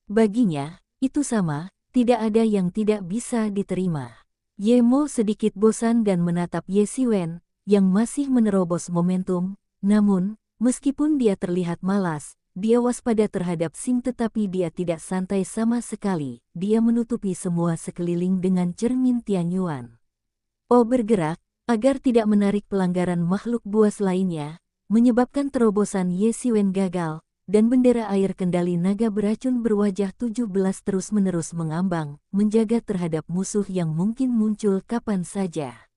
Baginya, itu sama, tidak ada yang tidak bisa diterima. Ye Mo sedikit bosan dan menatap Ye Xiwen, yang masih menerobos momentum, namun, meskipun dia terlihat malas, dia waspada terhadap Xing tetapi dia tidak santai sama sekali, dia menutupi semua sekeliling dengan cermin Tianyuan. Oh bergerak, agar tidak menarik pelanggaran makhluk buas lainnya, menyebabkan terobosan Ye Xiwen gagal, dan bendera air kendali naga beracun berwajah 17 terus-menerus mengambang, menjaga terhadap musuh yang mungkin muncul kapan saja.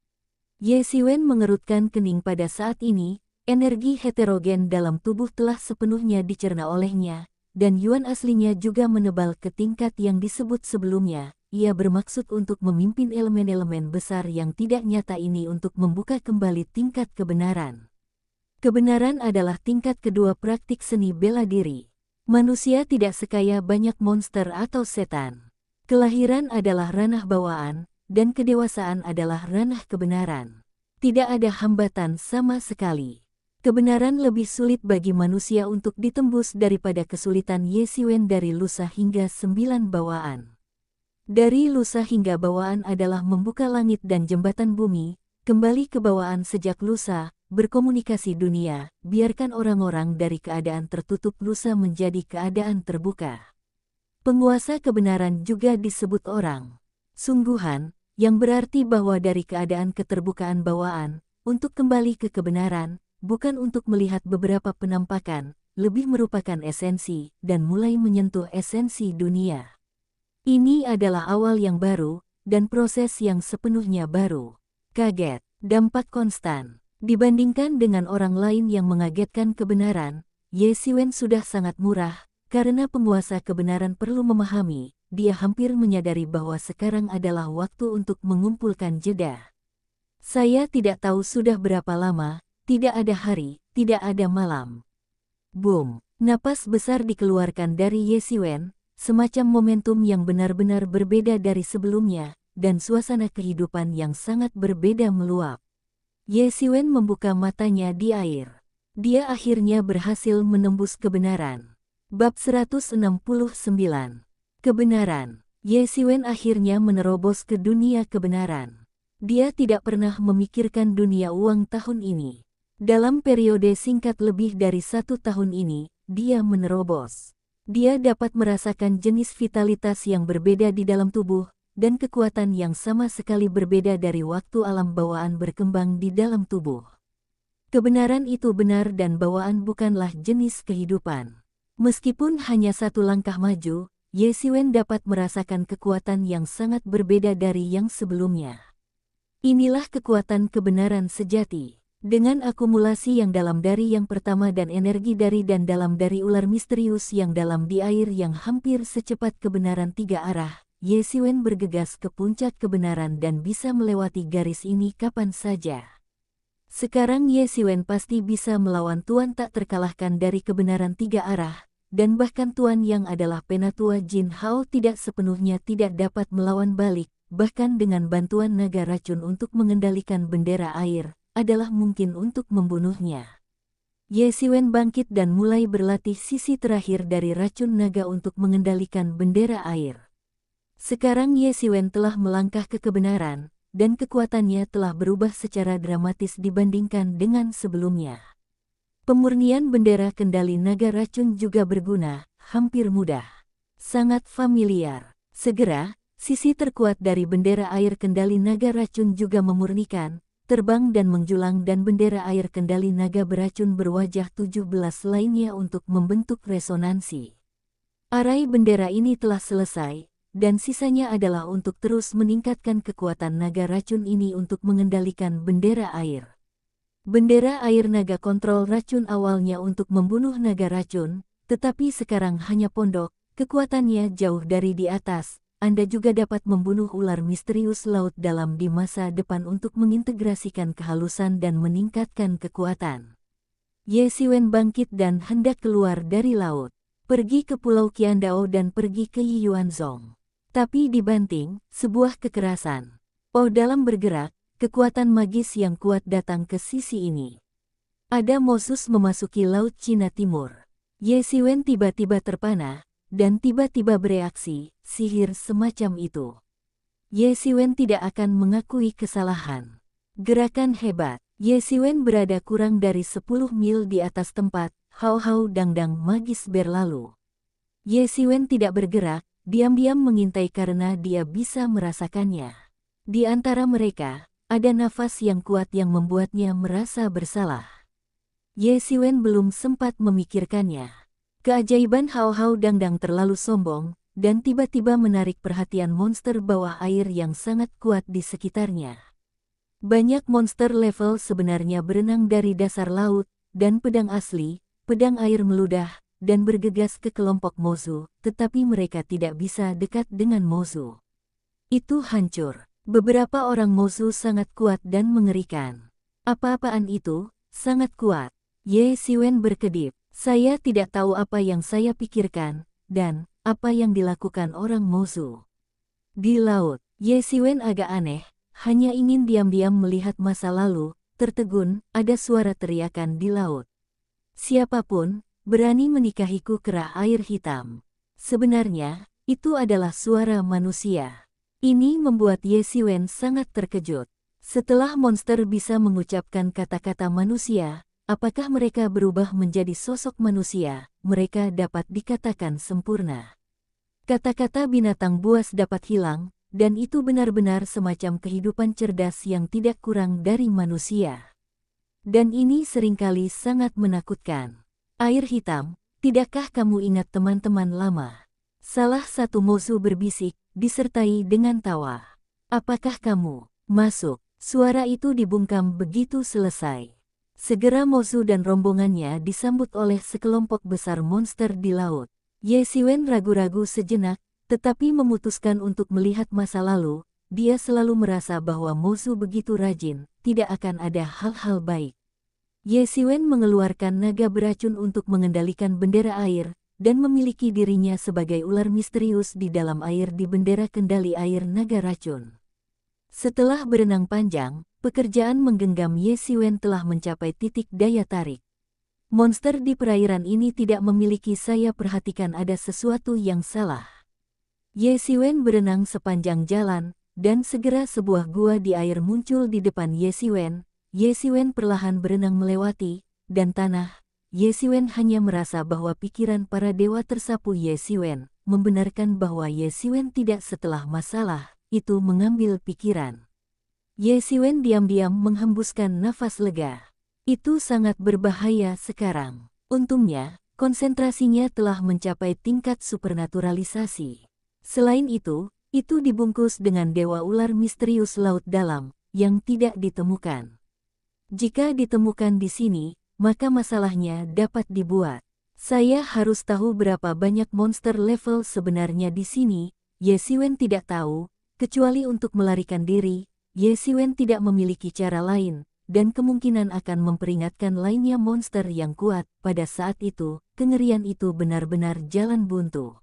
Ye Xiwen mengerutkan kening pada saat ini, energi heterogen dalam tubuh telah sepenuhnya dicerna olehnya, dan Yuan aslinya juga menebal ke tingkat yang disebut sebelumnya. Ia bermaksud untuk memimpin elemen-elemen besar yang tidak nyata ini untuk membuka kembali tingkat kebenaran. Kebenaran adalah tingkat kedua praktik seni bela diri. Manusia tidak sekaya banyak monster atau setan. Kelahiran adalah ranah bawaan, dan kedewasaan adalah ranah kebenaran. Tidak ada hambatan sama sekali. Kebenaran lebih sulit bagi manusia untuk ditembus daripada kesulitan Ye Xiwen dari lusa hingga 9 bawaan. Dari lusa hingga bawaan adalah membuka langit dan jembatan bumi, kembali ke bawaan sejak lusa, berkomunikasi dunia, biarkan orang-orang dari keadaan tertutup lusa menjadi keadaan terbuka. Penguasa kebenaran juga disebut orang sungguhan, yang berarti bahwa dari keadaan keterbukaan bawaan, untuk kembali ke kebenaran, bukan untuk melihat beberapa penampakan, lebih merupakan esensi, dan mulai menyentuh esensi dunia. Ini adalah awal yang baru, dan proses yang sepenuhnya baru. Kaget, dampak konstan. Dibandingkan dengan orang lain yang mengagetkan kebenaran, Ye Xiwen sudah sangat murah, karena penguasa kebenaran perlu memahami, dia hampir menyadari bahwa sekarang adalah waktu untuk mengumpulkan jeda. Saya tidak tahu sudah berapa lama, tidak ada hari, tidak ada malam. Boom, napas besar dikeluarkan dari Ye Xiwen, semacam momentum yang benar-benar berbeda dari sebelumnya, dan suasana kehidupan yang sangat berbeda meluap. Ye Xiwen membuka matanya di air. Dia akhirnya berhasil menembus kebenaran. Bab 169. Kebenaran. Ye Xiwen akhirnya menerobos ke dunia kebenaran. Dia tidak pernah memikirkan dunia uang tahun ini. Dalam periode singkat lebih dari 1 tahun ini, dia menerobos. Dia dapat merasakan jenis vitalitas yang berbeda di dalam tubuh, dan kekuatan yang sama sekali berbeda dari waktu alam bawaan berkembang di dalam tubuh. Kebenaran itu benar dan bawaan bukanlah jenis kehidupan. Meskipun hanya 1 langkah maju, Ye Xiwen dapat merasakan kekuatan yang sangat berbeda dari yang sebelumnya. Inilah kekuatan kebenaran sejati. Dengan akumulasi yang dalam dari yang pertama dan energi dari dan dalam dari ular misterius yang dalam di air yang hampir secepat kebenaran 3 arah, Ye Xiwen bergegas ke puncak kebenaran dan bisa melewati garis ini kapan saja. Sekarang Ye Xiwen pasti bisa melawan Tuan tak terkalahkan dari kebenaran 3 arah, dan bahkan Tuan yang adalah penatua Jin Hao tidak sepenuhnya tidak dapat melawan balik, bahkan dengan bantuan naga racun untuk mengendalikan bendera air, adalah mungkin untuk membunuhnya. Ye Xiwen bangkit dan mulai berlatih sisi terakhir dari racun naga untuk mengendalikan bendera air. Sekarang Ye Xiwen telah melangkah ke kebenaran, dan kekuatannya telah berubah secara dramatis dibandingkan dengan sebelumnya. Pemurnian bendera kendali naga racun juga berguna, hampir mudah. Sangat familiar. Segera, sisi terkuat dari bendera air kendali naga racun juga memurnikan, terbang dan menjulang dan bendera air kendali naga beracun berwajah 17 lainnya untuk membentuk resonansi. Arai bendera ini telah selesai, dan sisanya adalah untuk terus meningkatkan kekuatan naga racun ini untuk mengendalikan bendera air. Bendera air naga kontrol racun awalnya untuk membunuh naga racun, tetapi sekarang hanya pondok, kekuatannya jauh dari di atas. Anda juga dapat membunuh ular misterius laut dalam di masa depan untuk mengintegrasikan kehalusan dan meningkatkan kekuatan. Ye Xiwen bangkit dan hendak keluar dari laut, pergi ke Pulau Qiandao dan pergi ke Yiyuanzong. Tapi dibanting, sebuah kekerasan. Oh, dalam bergerak, kekuatan magis yang kuat datang ke sisi ini. Ada Mosus memasuki Laut Cina Timur. Ye Xiwen tiba-tiba terpana, dan tiba-tiba bereaksi, sihir semacam itu. Ye Xiwen tidak akan mengakui kesalahan. Gerakan hebat. Ye Xiwen berada kurang dari 10 mil di atas tempat, hau-hau dangdang magis berlalu. Ye Xiwen tidak bergerak, diam-diam mengintai karena dia bisa merasakannya. Di antara mereka, ada nafas yang kuat yang membuatnya merasa bersalah. Ye Xiwen belum sempat memikirkannya. Keajaiban Hao Dangdang terlalu sombong, dan tiba-tiba menarik perhatian monster bawah air yang sangat kuat di sekitarnya. Banyak monster level sebenarnya berenang dari dasar laut, dan pedang asli, pedang air meludah, dan bergegas ke kelompok Mozu, tetapi mereka tidak bisa dekat dengan Mozu. Itu hancur. Beberapa orang Mozu sangat kuat dan mengerikan. Apa-apaan itu? Sangat kuat. Ye Siwen berkedip. Saya tidak tahu apa yang saya pikirkan, dan apa yang dilakukan orang Mozu. Di laut, Ye Siwen agak aneh, hanya ingin diam-diam melihat masa lalu, tertegun, ada suara teriakan di laut. Siapapun, berani menikahiku kera air hitam. Sebenarnya, itu adalah suara manusia. Ini membuat Ye Siwen sangat terkejut. Setelah monster bisa mengucapkan kata-kata manusia, apakah mereka berubah menjadi sosok manusia? Mereka dapat dikatakan sempurna. Kata-kata binatang buas dapat hilang, dan itu benar-benar semacam kehidupan cerdas yang tidak kurang dari manusia. Dan ini seringkali sangat menakutkan. Air hitam, tidakkah kamu ingat teman-teman lama? Salah satu Mozu berbisik, disertai dengan tawa. Apakah kamu masuk? Suara itu dibungkam begitu selesai. Segera Mozu dan rombongannya disambut oleh sekelompok besar monster di laut. Ye Siwen ragu-ragu sejenak, tetapi memutuskan untuk melihat masa lalu. Dia selalu merasa bahwa Mozu begitu rajin, tidak akan ada hal-hal baik. Ye Siwen mengeluarkan naga beracun untuk mengendalikan bendera air, dan memiliki dirinya sebagai ular misterius di dalam air di bendera kendali air naga racun. Setelah berenang panjang, pekerjaan menggenggam Ye Siwen telah mencapai titik daya tarik. Monster di perairan ini tidak memiliki, saya perhatikan ada sesuatu yang salah. Ye Siwen berenang sepanjang jalan, dan segera sebuah gua di air muncul di depan Ye Siwen. Ye Siwen perlahan berenang melewati, dan tanah. Ye Siwen hanya merasa bahwa pikiran para dewa tersapu Ye Siwen, membenarkan bahwa Ye Siwen tidak setelah masalah itu mengambil pikiran. Ye Siwen diam-diam menghembuskan nafas lega. Itu sangat berbahaya sekarang. Untungnya, konsentrasinya telah mencapai tingkat supernaturalisasi. Selain itu dibungkus dengan dewa ular misterius laut dalam, yang tidak ditemukan. Jika ditemukan di sini, maka masalahnya dapat dibuat. Saya harus tahu berapa banyak monster level sebenarnya di sini. Ye Siwen tidak tahu. Kecuali untuk melarikan diri, Ye Siwen tidak memiliki cara lain, dan kemungkinan akan memperingatkan lainnya monster yang kuat. Pada saat itu, kengerian itu benar-benar jalan buntu.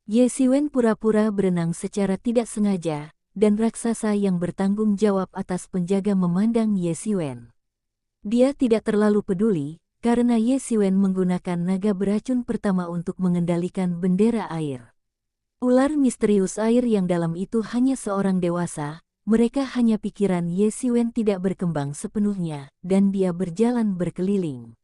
Ye Siwen pura-pura berenang secara tidak sengaja, dan raksasa yang bertanggung jawab atas penjaga memandang Ye Siwen. Dia tidak terlalu peduli, karena Ye Siwen menggunakan naga beracun pertama untuk mengendalikan bendera air. Ular misterius air yang dalam itu hanya seorang dewasa, mereka hanya pikiran Ye Siwen tidak berkembang sepenuhnya, dan dia berjalan berkeliling.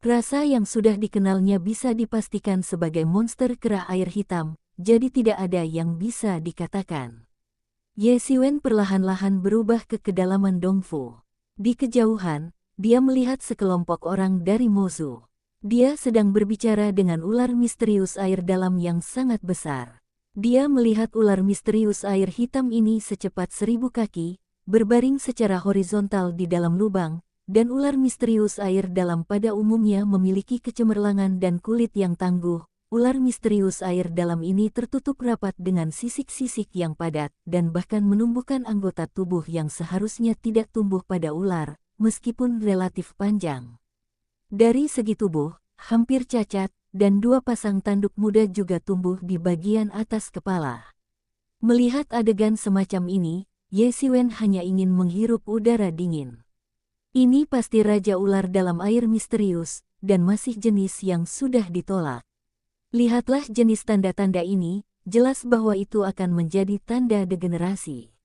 Rasa yang sudah dikenalnya bisa dipastikan sebagai monster kera air hitam, jadi tidak ada yang bisa dikatakan. Ye Siwen perlahan-lahan berubah ke kedalaman Dongfu. Di kejauhan, dia melihat sekelompok orang dari Mozu. Dia sedang berbicara dengan ular misterius air dalam yang sangat besar. Dia melihat ular misterius air hitam ini secepat 1000 kaki, berbaring secara horizontal di dalam lubang, dan ular misterius air dalam pada umumnya memiliki kecemerlangan dan kulit yang tangguh. Ular misterius air dalam ini tertutup rapat dengan sisik-sisik yang padat, dan bahkan menumbuhkan anggota tubuh yang seharusnya tidak tumbuh pada ular, meskipun relatif panjang. Dari segi tubuh, hampir cacat, dan 2 pasang tanduk muda juga tumbuh di bagian atas kepala. Melihat adegan semacam ini, Ye Siwen hanya ingin menghirup udara dingin. Ini pasti Raja Ular dalam air misterius, dan masih jenis yang sudah ditolak. Lihatlah jenis tanda-tanda ini, jelas bahwa itu akan menjadi tanda degenerasi.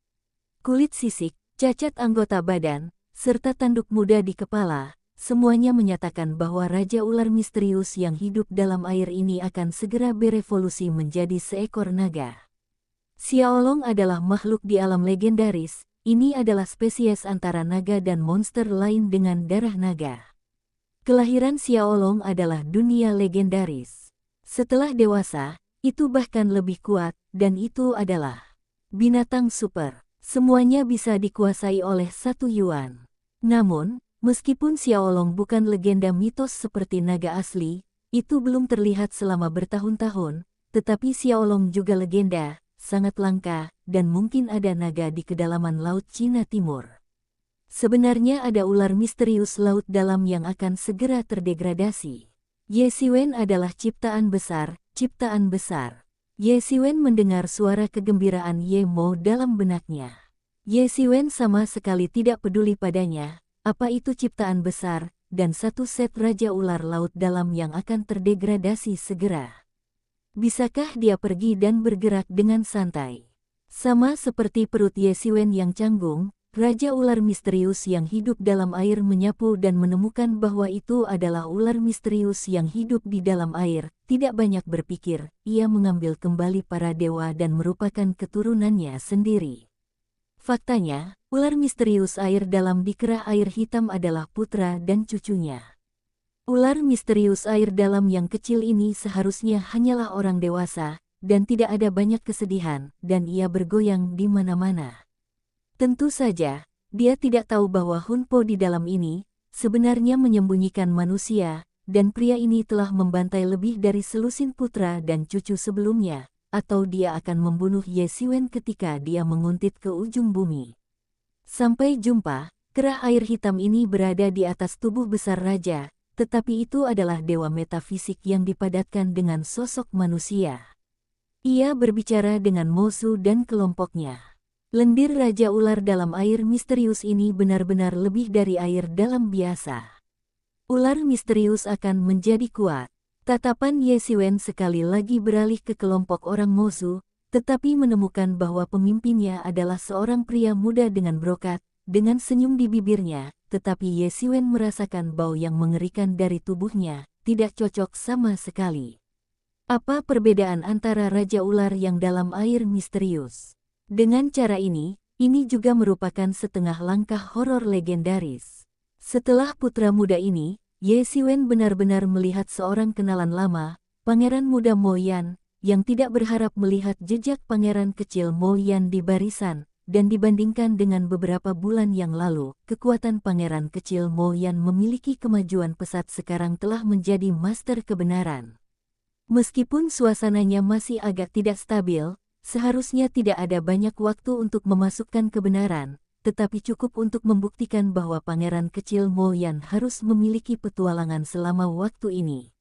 Kulit sisik, cacat anggota badan, serta tanduk muda di kepala, semuanya menyatakan bahwa Raja Ular misterius yang hidup dalam air ini akan segera berevolusi menjadi seekor naga. Xiaolong adalah makhluk di alam legendaris, ini adalah spesies antara naga dan monster lain dengan darah naga. Kelahiran Xiaolong adalah dunia legendaris. Setelah dewasa, itu bahkan lebih kuat, dan itu adalah binatang super. Semuanya bisa dikuasai oleh satu Yuan. Namun, meskipun Xiaolong bukan legenda mitos seperti naga asli, itu belum terlihat selama bertahun-tahun, tetapi Xiaolong juga legenda, sangat langka, dan mungkin ada naga di kedalaman Laut Cina Timur. Sebenarnya ada ular misterius laut dalam yang akan segera terdegradasi. Ye Xiwen adalah ciptaan besar, ciptaan besar. Ye Xiwen mendengar suara kegembiraan Ye Mo dalam benaknya. Ye Xiwen sama sekali tidak peduli padanya, apa itu ciptaan besar, dan satu set Raja Ular Laut dalam yang akan terdegradasi segera. Bisakah dia pergi dan bergerak dengan santai? Sama seperti perut Ye Xiwen yang canggung, Raja Ular Misterius yang hidup dalam air menyapu dan menemukan bahwa itu adalah ular misterius yang hidup di dalam air. Tidak banyak berpikir, ia mengambil kembali para dewa dan merupakan keturunannya sendiri. Faktanya, ular misterius air dalam di kerah air hitam adalah putra dan cucunya. Ular misterius air dalam yang kecil ini seharusnya hanyalah orang dewasa, dan tidak ada banyak kesedihan, dan ia bergoyang di mana-mana. Tentu saja, dia tidak tahu bahwa Hun Po di dalam ini, sebenarnya menyembunyikan manusia, dan pria ini telah membantai lebih dari selusin putra dan cucu sebelumnya, atau dia akan membunuh Ye Xiwen ketika dia menguntit ke ujung bumi. Sampai jumpa, kerah air hitam ini berada di atas tubuh besar raja, tetapi itu adalah dewa metafisik yang dipadatkan dengan sosok manusia. Ia berbicara dengan Mosu dan kelompoknya. Lendir Raja Ular dalam air misterius ini benar-benar lebih dari air dalam biasa. Ular misterius akan menjadi kuat. Tatapan Ye Xiwen sekali lagi beralih ke kelompok orang Mosu, tetapi menemukan bahwa pemimpinnya adalah seorang pria muda dengan brokat, dengan senyum di bibirnya, tetapi Ye Xiwen merasakan bau yang mengerikan dari tubuhnya, tidak cocok sama sekali. Apa perbedaan antara Raja Ular yang dalam air misterius? Dengan cara ini juga merupakan setengah langkah horor legendaris. Setelah putra muda ini, Ye Xiwen benar-benar melihat seorang kenalan lama, Pangeran Muda Mo Yan, yang tidak berharap melihat jejak pangeran kecil Mo Yan di barisan, dan dibandingkan dengan beberapa bulan yang lalu, kekuatan pangeran kecil Mo Yan memiliki kemajuan pesat sekarang telah menjadi master kebenaran. Meskipun suasananya masih agak tidak stabil, seharusnya tidak ada banyak waktu untuk memasukkan kebenaran, tetapi cukup untuk membuktikan bahwa pangeran kecil Mo Yan harus memiliki petualangan selama waktu ini.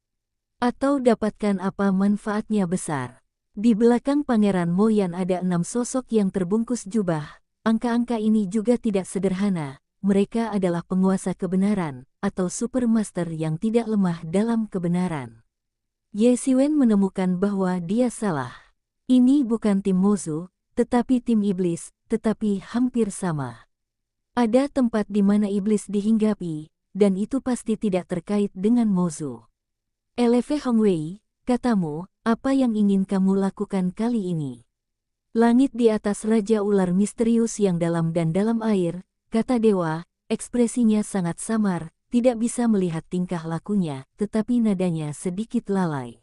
Atau dapatkan apa manfaatnya besar. Di belakang pangeran Mo Yan ada 6 sosok yang terbungkus jubah. Angka-angka ini juga tidak sederhana, mereka adalah penguasa kebenaran, atau supermaster yang tidak lemah dalam kebenaran. Ye Xiwen menemukan bahwa dia salah. Ini bukan tim Mozu, tetapi tim iblis, tetapi hampir sama. Ada tempat di mana iblis dihinggapi, dan itu pasti tidak terkait dengan Mozu. Eleve Hongwei, katamu, apa yang ingin kamu lakukan kali ini? Langit di atas Raja Ular misterius yang dalam dan dalam air, kata dewa, ekspresinya sangat samar, tidak bisa melihat tingkah lakunya, tetapi nadanya sedikit lalai.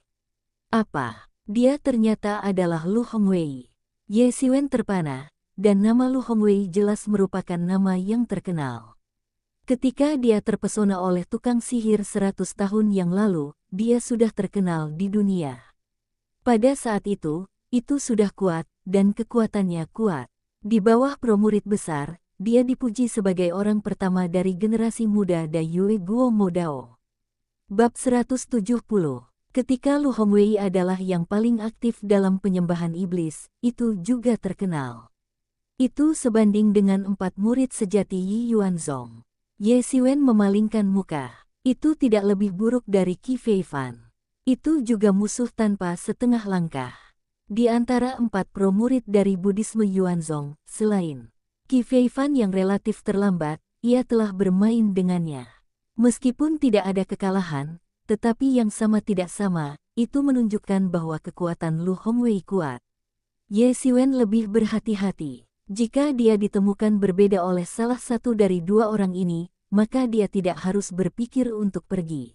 Apa? Dia ternyata adalah Lu Hongwei. Ye Xiwen terpana, dan nama Lu Hongwei jelas merupakan nama yang terkenal. Ketika dia terpesona oleh tukang sihir 100 tahun yang lalu, dia sudah terkenal di dunia. Pada saat itu sudah kuat, dan kekuatannya kuat. Di bawah pramurid besar, dia dipuji sebagai orang pertama dari generasi muda Da Yue Guo Mo Dao. Bab 170. Ketika Lu Hongwei adalah yang paling aktif dalam penyembahan iblis, itu juga terkenal. Itu sebanding dengan 4 murid sejati Yi Yuanzong. Ye Xiwen memalingkan muka. Itu tidak lebih buruk dari Qi Feifan. Itu juga musuh tanpa setengah langkah. Di antara 4 pro murid dari Buddhisme Yuanzong, selain Qi Feifan yang relatif terlambat, ia telah bermain dengannya. Meskipun tidak ada kekalahan, tetapi yang sama tidak sama, itu menunjukkan bahwa kekuatan Lu Hongwei kuat. Ye Xiwen lebih berhati-hati. Jika dia ditemukan berbeda oleh salah satu dari 2 orang ini, maka dia tidak harus berpikir untuk pergi.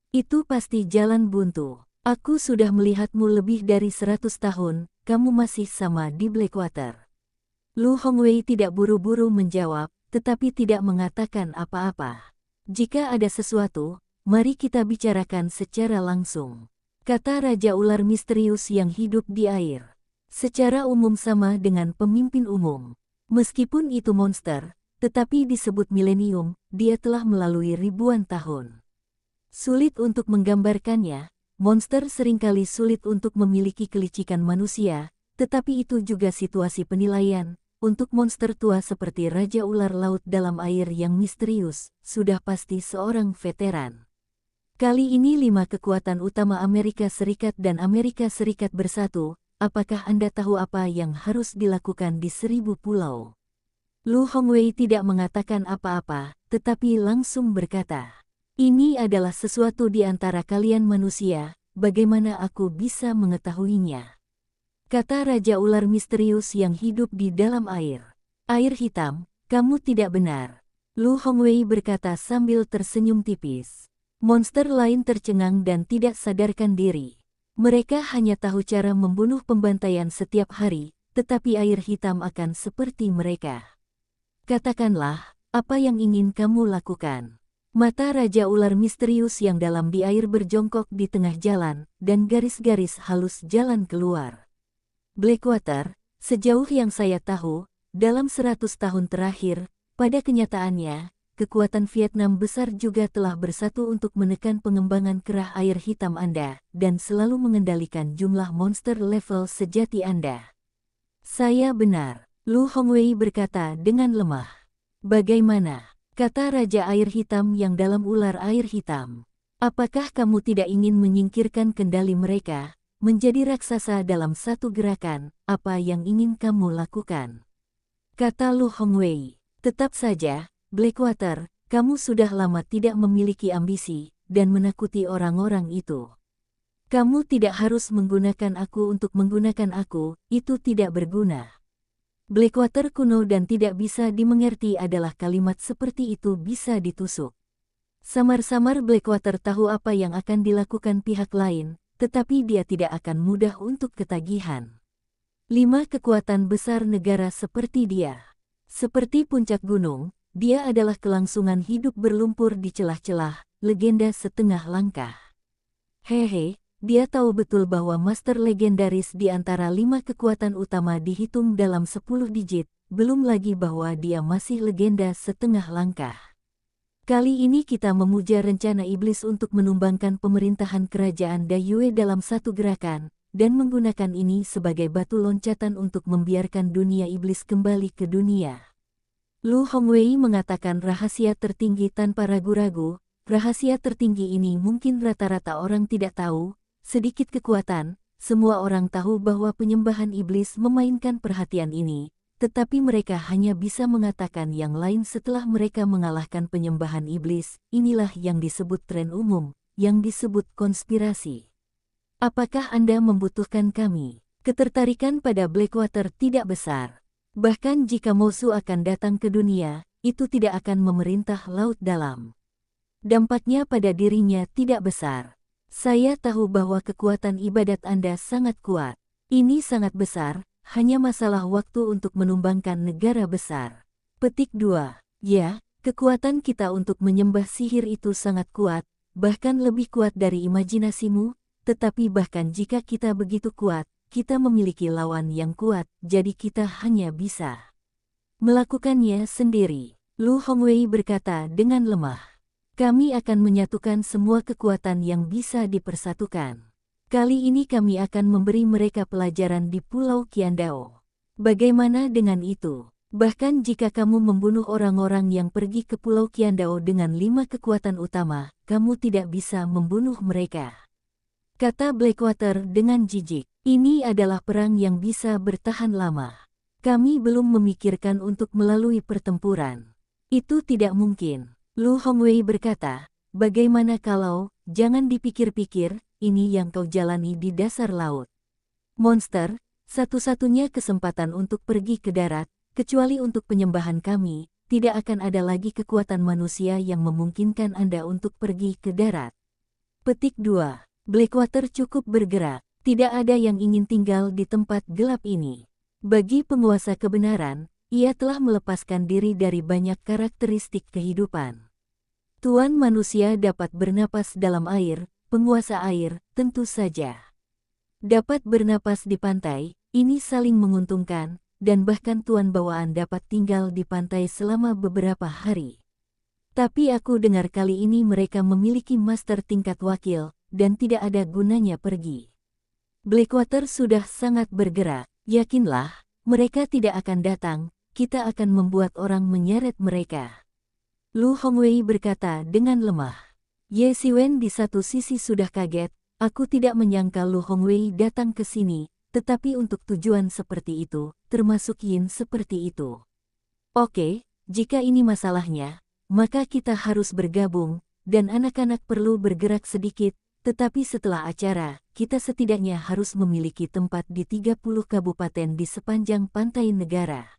Itu pasti jalan buntu. Aku sudah melihatmu lebih dari 100 tahun, kamu masih sama di Blackwater. Lu Hongwei tidak buru-buru menjawab, tetapi tidak mengatakan apa-apa. Jika ada sesuatu, mari kita bicarakan secara langsung, kata Raja Ular misterius yang hidup di air. Secara umum sama dengan pemimpin umum. Meskipun itu monster, tetapi disebut milenium, dia telah melalui ribuan tahun. Sulit untuk menggambarkannya, monster seringkali sulit untuk memiliki kelicikan manusia, tetapi itu juga situasi penilaian. Untuk monster tua seperti Raja Ular Laut dalam air yang misterius, sudah pasti seorang veteran. Kali ini 5 kekuatan utama Amerika Serikat dan Amerika Serikat bersatu. Apakah Anda tahu apa yang harus dilakukan di 1000 pulau? Lu Hongwei tidak mengatakan apa-apa, tetapi langsung berkata, "Ini adalah sesuatu di antara kalian manusia, bagaimana aku bisa mengetahuinya?" Kata Raja Ular misterius yang hidup di dalam air. "Air hitam, kamu tidak benar." Lu Hongwei berkata sambil tersenyum tipis. Monster lain tercengang dan tidak sadarkan diri. Mereka hanya tahu cara membunuh pembantaian setiap hari, tetapi air hitam akan seperti mereka. Katakanlah, apa yang ingin kamu lakukan? Mata Raja Ular misterius yang dalam di air berjongkok di tengah jalan, dan garis-garis halus jalan keluar. Blackwater, sejauh yang saya tahu, dalam 100 tahun terakhir, pada kenyataannya, kekuatan Vietnam besar juga telah bersatu untuk menekan pengembangan kerah air hitam Anda, dan selalu mengendalikan jumlah monster level sejati Anda. Saya benar, Lu Hongwei berkata dengan lemah. Bagaimana? Kata Raja Air Hitam yang dalam ular air hitam. Apakah kamu tidak ingin menyingkirkan kendali mereka, menjadi raksasa dalam satu gerakan, apa yang ingin kamu lakukan? Kata Lu Hongwei, tetap saja, Blackwater, kamu sudah lama tidak memiliki ambisi, dan menakuti orang-orang itu. Kamu tidak harus menggunakan aku untuk menggunakan aku, itu tidak berguna. Blackwater kuno dan tidak bisa dimengerti adalah kalimat seperti itu bisa ditusuk. Samar-samar Blackwater tahu apa yang akan dilakukan pihak lain, tetapi dia tidak akan mudah untuk ketagihan. 5 kekuatan besar negara seperti dia. Seperti puncak gunung, dia adalah kelangsungan hidup berlumpur di celah-celah, legenda setengah langkah. Hehe, dia tahu betul bahwa master legendaris di antara 5 kekuatan utama dihitung dalam 10 digit, belum lagi bahwa dia masih legenda setengah langkah. Kali ini kita memuja rencana iblis untuk menumbangkan pemerintahan kerajaan Dayue dalam satu gerakan, dan menggunakan ini sebagai batu loncatan untuk membiarkan dunia iblis kembali ke dunia. Lu Hongwei mengatakan rahasia tertinggi tanpa ragu-ragu. Rahasia tertinggi ini mungkin rata-rata orang tidak tahu. Sedikit kekuatan, semua orang tahu bahwa penyembahan iblis memainkan perhatian ini, tetapi mereka hanya bisa mengatakan yang lain setelah mereka mengalahkan penyembahan iblis. Inilah yang disebut tren umum, yang disebut konspirasi. Apakah Anda membutuhkan kami? Ketertarikan pada Blackwater tidak besar. Bahkan jika musuh akan datang ke dunia, itu tidak akan memerintah laut dalam. Dampaknya pada dirinya tidak besar. Saya tahu bahwa kekuatan ibadat Anda sangat kuat. Ini sangat besar, hanya masalah waktu untuk menumbangkan negara besar. Petik 2. Ya, kekuatan kita untuk menyembah sihir itu sangat kuat, bahkan lebih kuat dari imajinasimu, tetapi bahkan jika kita begitu kuat, kita memiliki lawan yang kuat, jadi kita hanya bisa melakukannya sendiri. Lu Hongwei berkata dengan lemah. Kami akan menyatukan semua kekuatan yang bisa dipersatukan. Kali ini kami akan memberi mereka pelajaran di Pulau Qiandao. Bagaimana dengan itu? Bahkan jika kamu membunuh orang-orang yang pergi ke Pulau Qiandao dengan 5 kekuatan utama, kamu tidak bisa membunuh mereka. Kata Blackwater dengan jijik. Ini adalah perang yang bisa bertahan lama. Kami belum memikirkan untuk melalui pertempuran. Itu tidak mungkin. Lu Hongwei berkata, bagaimana kalau, jangan dipikir-pikir, ini yang kau jalani di dasar laut. Monster, satu-satunya kesempatan untuk pergi ke darat, kecuali untuk penyembahan kami, tidak akan ada lagi kekuatan manusia yang memungkinkan Anda untuk pergi ke darat. Petik 2. Blackwater cukup bergerak, tidak ada yang ingin tinggal di tempat gelap ini. Bagi penguasa kebenaran, ia telah melepaskan diri dari banyak karakteristik kehidupan. Tuan manusia dapat bernapas dalam air, penguasa air, tentu saja. Dapat bernapas di pantai, ini saling menguntungkan, dan bahkan tuan bawaan dapat tinggal di pantai selama beberapa hari. Tapi aku dengar kali ini mereka memiliki master tingkat wakil, dan tidak ada gunanya pergi. Blackwater sudah sangat bergerak, yakinlah, mereka tidak akan datang, kita akan membuat orang menyeret mereka. Lu Hongwei berkata dengan lemah. Ye Siwen di satu sisi sudah kaget, aku tidak menyangka Lu Hongwei datang ke sini, tetapi untuk tujuan seperti itu, termasuk Yin seperti itu. Oke, jika ini masalahnya, maka kita harus bergabung, dan anak-anak perlu bergerak sedikit, tetapi setelah acara, kita setidaknya harus memiliki tempat di 30 kabupaten di sepanjang pantai negara.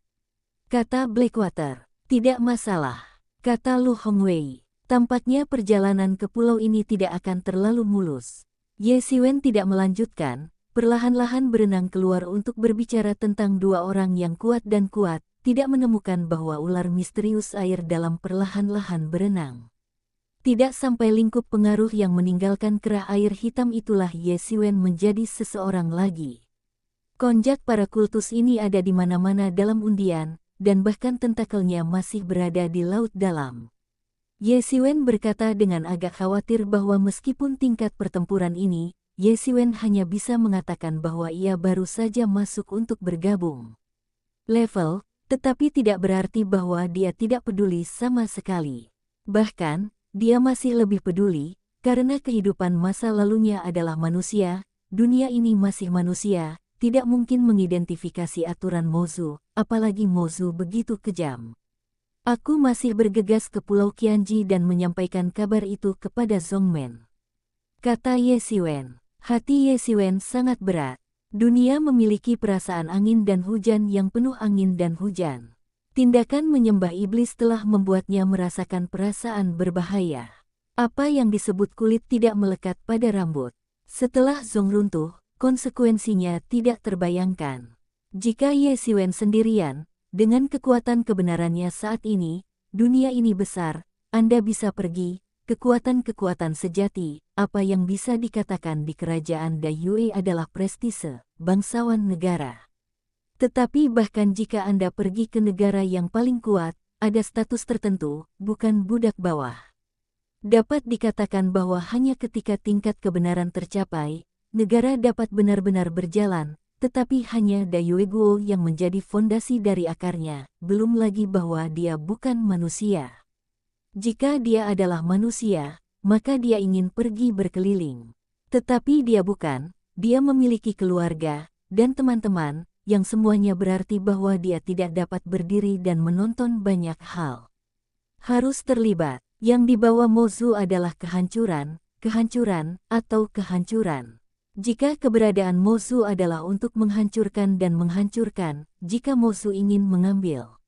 Kata Blackwater, tidak masalah. Kata Lu Hongwei, tampaknya perjalanan ke pulau ini tidak akan terlalu mulus. Ye Siwen tidak melanjutkan, perlahan-lahan berenang keluar untuk berbicara tentang dua orang yang kuat dan kuat, tidak menemukan bahwa ular misterius air dalam perlahan-lahan berenang. Tidak sampai lingkup pengaruh yang meninggalkan kerah air hitam itulah Ye Siwen menjadi seseorang lagi. Konjak para kultus ini ada di mana-mana dalam undian, dan bahkan tentakelnya masih berada di laut dalam. Ye Siwen berkata dengan agak khawatir bahwa meskipun tingkat pertempuran ini, Ye Siwen hanya bisa mengatakan bahwa ia baru saja masuk untuk bergabung. Level, tetapi tidak berarti bahwa dia tidak peduli sama sekali. Bahkan, dia masih lebih peduli, karena kehidupan masa lalunya adalah manusia, dunia ini masih manusia, tidak mungkin mengidentifikasi aturan Mozu, apalagi Mozu begitu kejam. Aku masih bergegas ke Pulau Qianji dan menyampaikan kabar itu kepada Zhongmen. Kata Ye Siwen. Hati Ye Siwen sangat berat. Dunia memiliki perasaan angin dan hujan yang penuh angin dan hujan. Tindakan menyembah iblis telah membuatnya merasakan perasaan berbahaya. Apa yang disebut kulit tidak melekat pada rambut. Setelah Zhong runtuh, konsekuensinya tidak terbayangkan. Jika Ye Siwen sendirian, dengan kekuatan kebenarannya saat ini, dunia ini besar, Anda bisa pergi, kekuatan-kekuatan sejati, apa yang bisa dikatakan di kerajaan Dayue adalah prestise, bangsawan negara. Tetapi bahkan jika Anda pergi ke negara yang paling kuat, ada status tertentu, bukan budak bawah. Dapat dikatakan bahwa hanya ketika tingkat kebenaran tercapai, negara dapat benar-benar berjalan, tetapi hanya Dayue Guo yang menjadi fondasi dari akarnya, belum lagi bahwa dia bukan manusia. Jika dia adalah manusia, maka dia ingin pergi berkeliling. Tetapi dia bukan, dia memiliki keluarga, dan teman-teman, yang semuanya berarti bahwa dia tidak dapat berdiri dan menonton banyak hal. Harus terlibat, yang dibawa Mozu adalah kehancuran, atau kehancuran. Jika keberadaan Mozu adalah untuk menghancurkan dan menghancurkan, jika Mozu ingin mengambil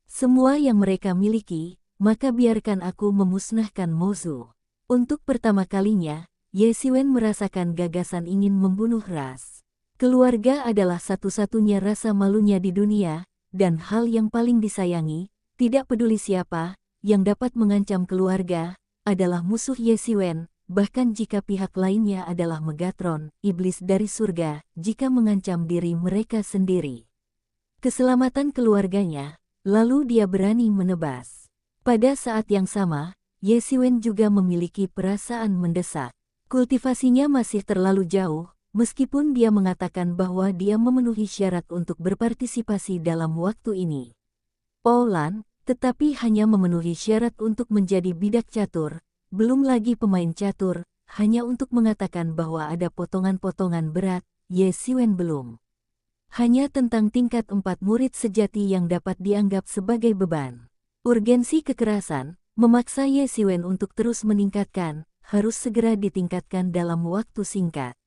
semua yang mereka miliki, maka biarkan aku memusnahkan Mozu. Untuk pertama kalinya, Ye Siwen merasakan gagasan ingin membunuh ras. Keluarga adalah satu-satunya rasa malunya di dunia, dan hal yang paling disayangi, tidak peduli siapa, yang dapat mengancam keluarga, adalah musuh Ye Siwen. Bahkan jika pihak lainnya adalah Megatron, iblis dari surga, jika mengancam diri mereka sendiri. Keselamatan keluarganya, lalu dia berani menebas. Pada saat yang sama, Ye Siwen juga memiliki perasaan mendesak. Kultivasinya masih terlalu jauh, meskipun dia mengatakan bahwa dia memenuhi syarat untuk berpartisipasi dalam waktu ini. Paulan, tetapi hanya memenuhi syarat untuk menjadi bidak catur, belum lagi pemain catur, hanya untuk mengatakan bahwa ada potongan-potongan berat, Ye Siwen belum. Hanya tentang tingkat 4 murid sejati yang dapat dianggap sebagai beban. Urgensi kekerasan, memaksa Ye Siwen untuk terus meningkatkan, harus segera ditingkatkan dalam waktu singkat.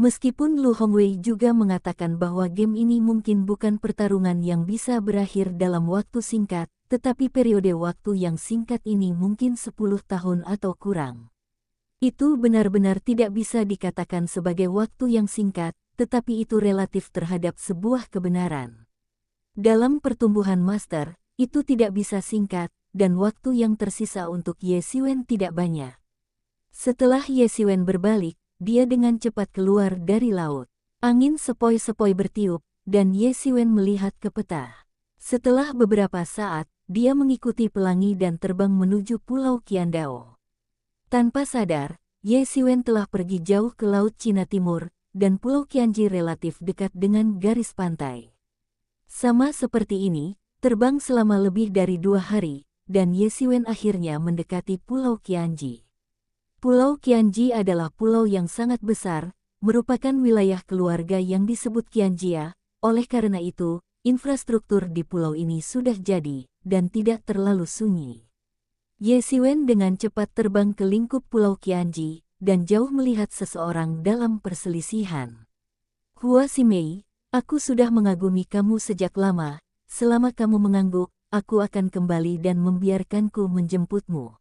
Meskipun Lu Hongwei juga mengatakan bahwa game ini mungkin bukan pertarungan yang bisa berakhir dalam waktu singkat, tetapi periode waktu yang singkat ini mungkin 10 tahun atau kurang. Itu benar-benar tidak bisa dikatakan sebagai waktu yang singkat, tetapi itu relatif terhadap sebuah kebenaran. Dalam pertumbuhan master, itu tidak bisa singkat, dan waktu yang tersisa untuk Ye Xiwen tidak banyak. Setelah Ye Xiwen berbalik, dia dengan cepat keluar dari laut. Angin sepoi-sepoi bertiup, dan Ye Xiwen melihat ke peta. Setelah beberapa saat, dia mengikuti pelangi dan terbang menuju Pulau Qiandao. Tanpa sadar, Ye Xiwen telah pergi jauh ke Laut Cina Timur, dan Pulau Qianji relatif dekat dengan garis pantai. Sama seperti ini, terbang selama lebih dari 2 hari, dan Ye Xiwen akhirnya mendekati Pulau Qianji. Pulau Qianji adalah pulau yang sangat besar, merupakan wilayah keluarga yang disebut Qianjia, oleh karena itu, infrastruktur di pulau ini sudah jadi, dan tidak terlalu sunyi. Ye Xiwen dengan cepat terbang ke lingkup Pulau Qianji, dan jauh melihat seseorang dalam perselisihan. Hua Ximei, aku sudah mengagumi kamu sejak lama, selama kamu mengangguk, aku akan kembali dan membiarkanku menjemputmu.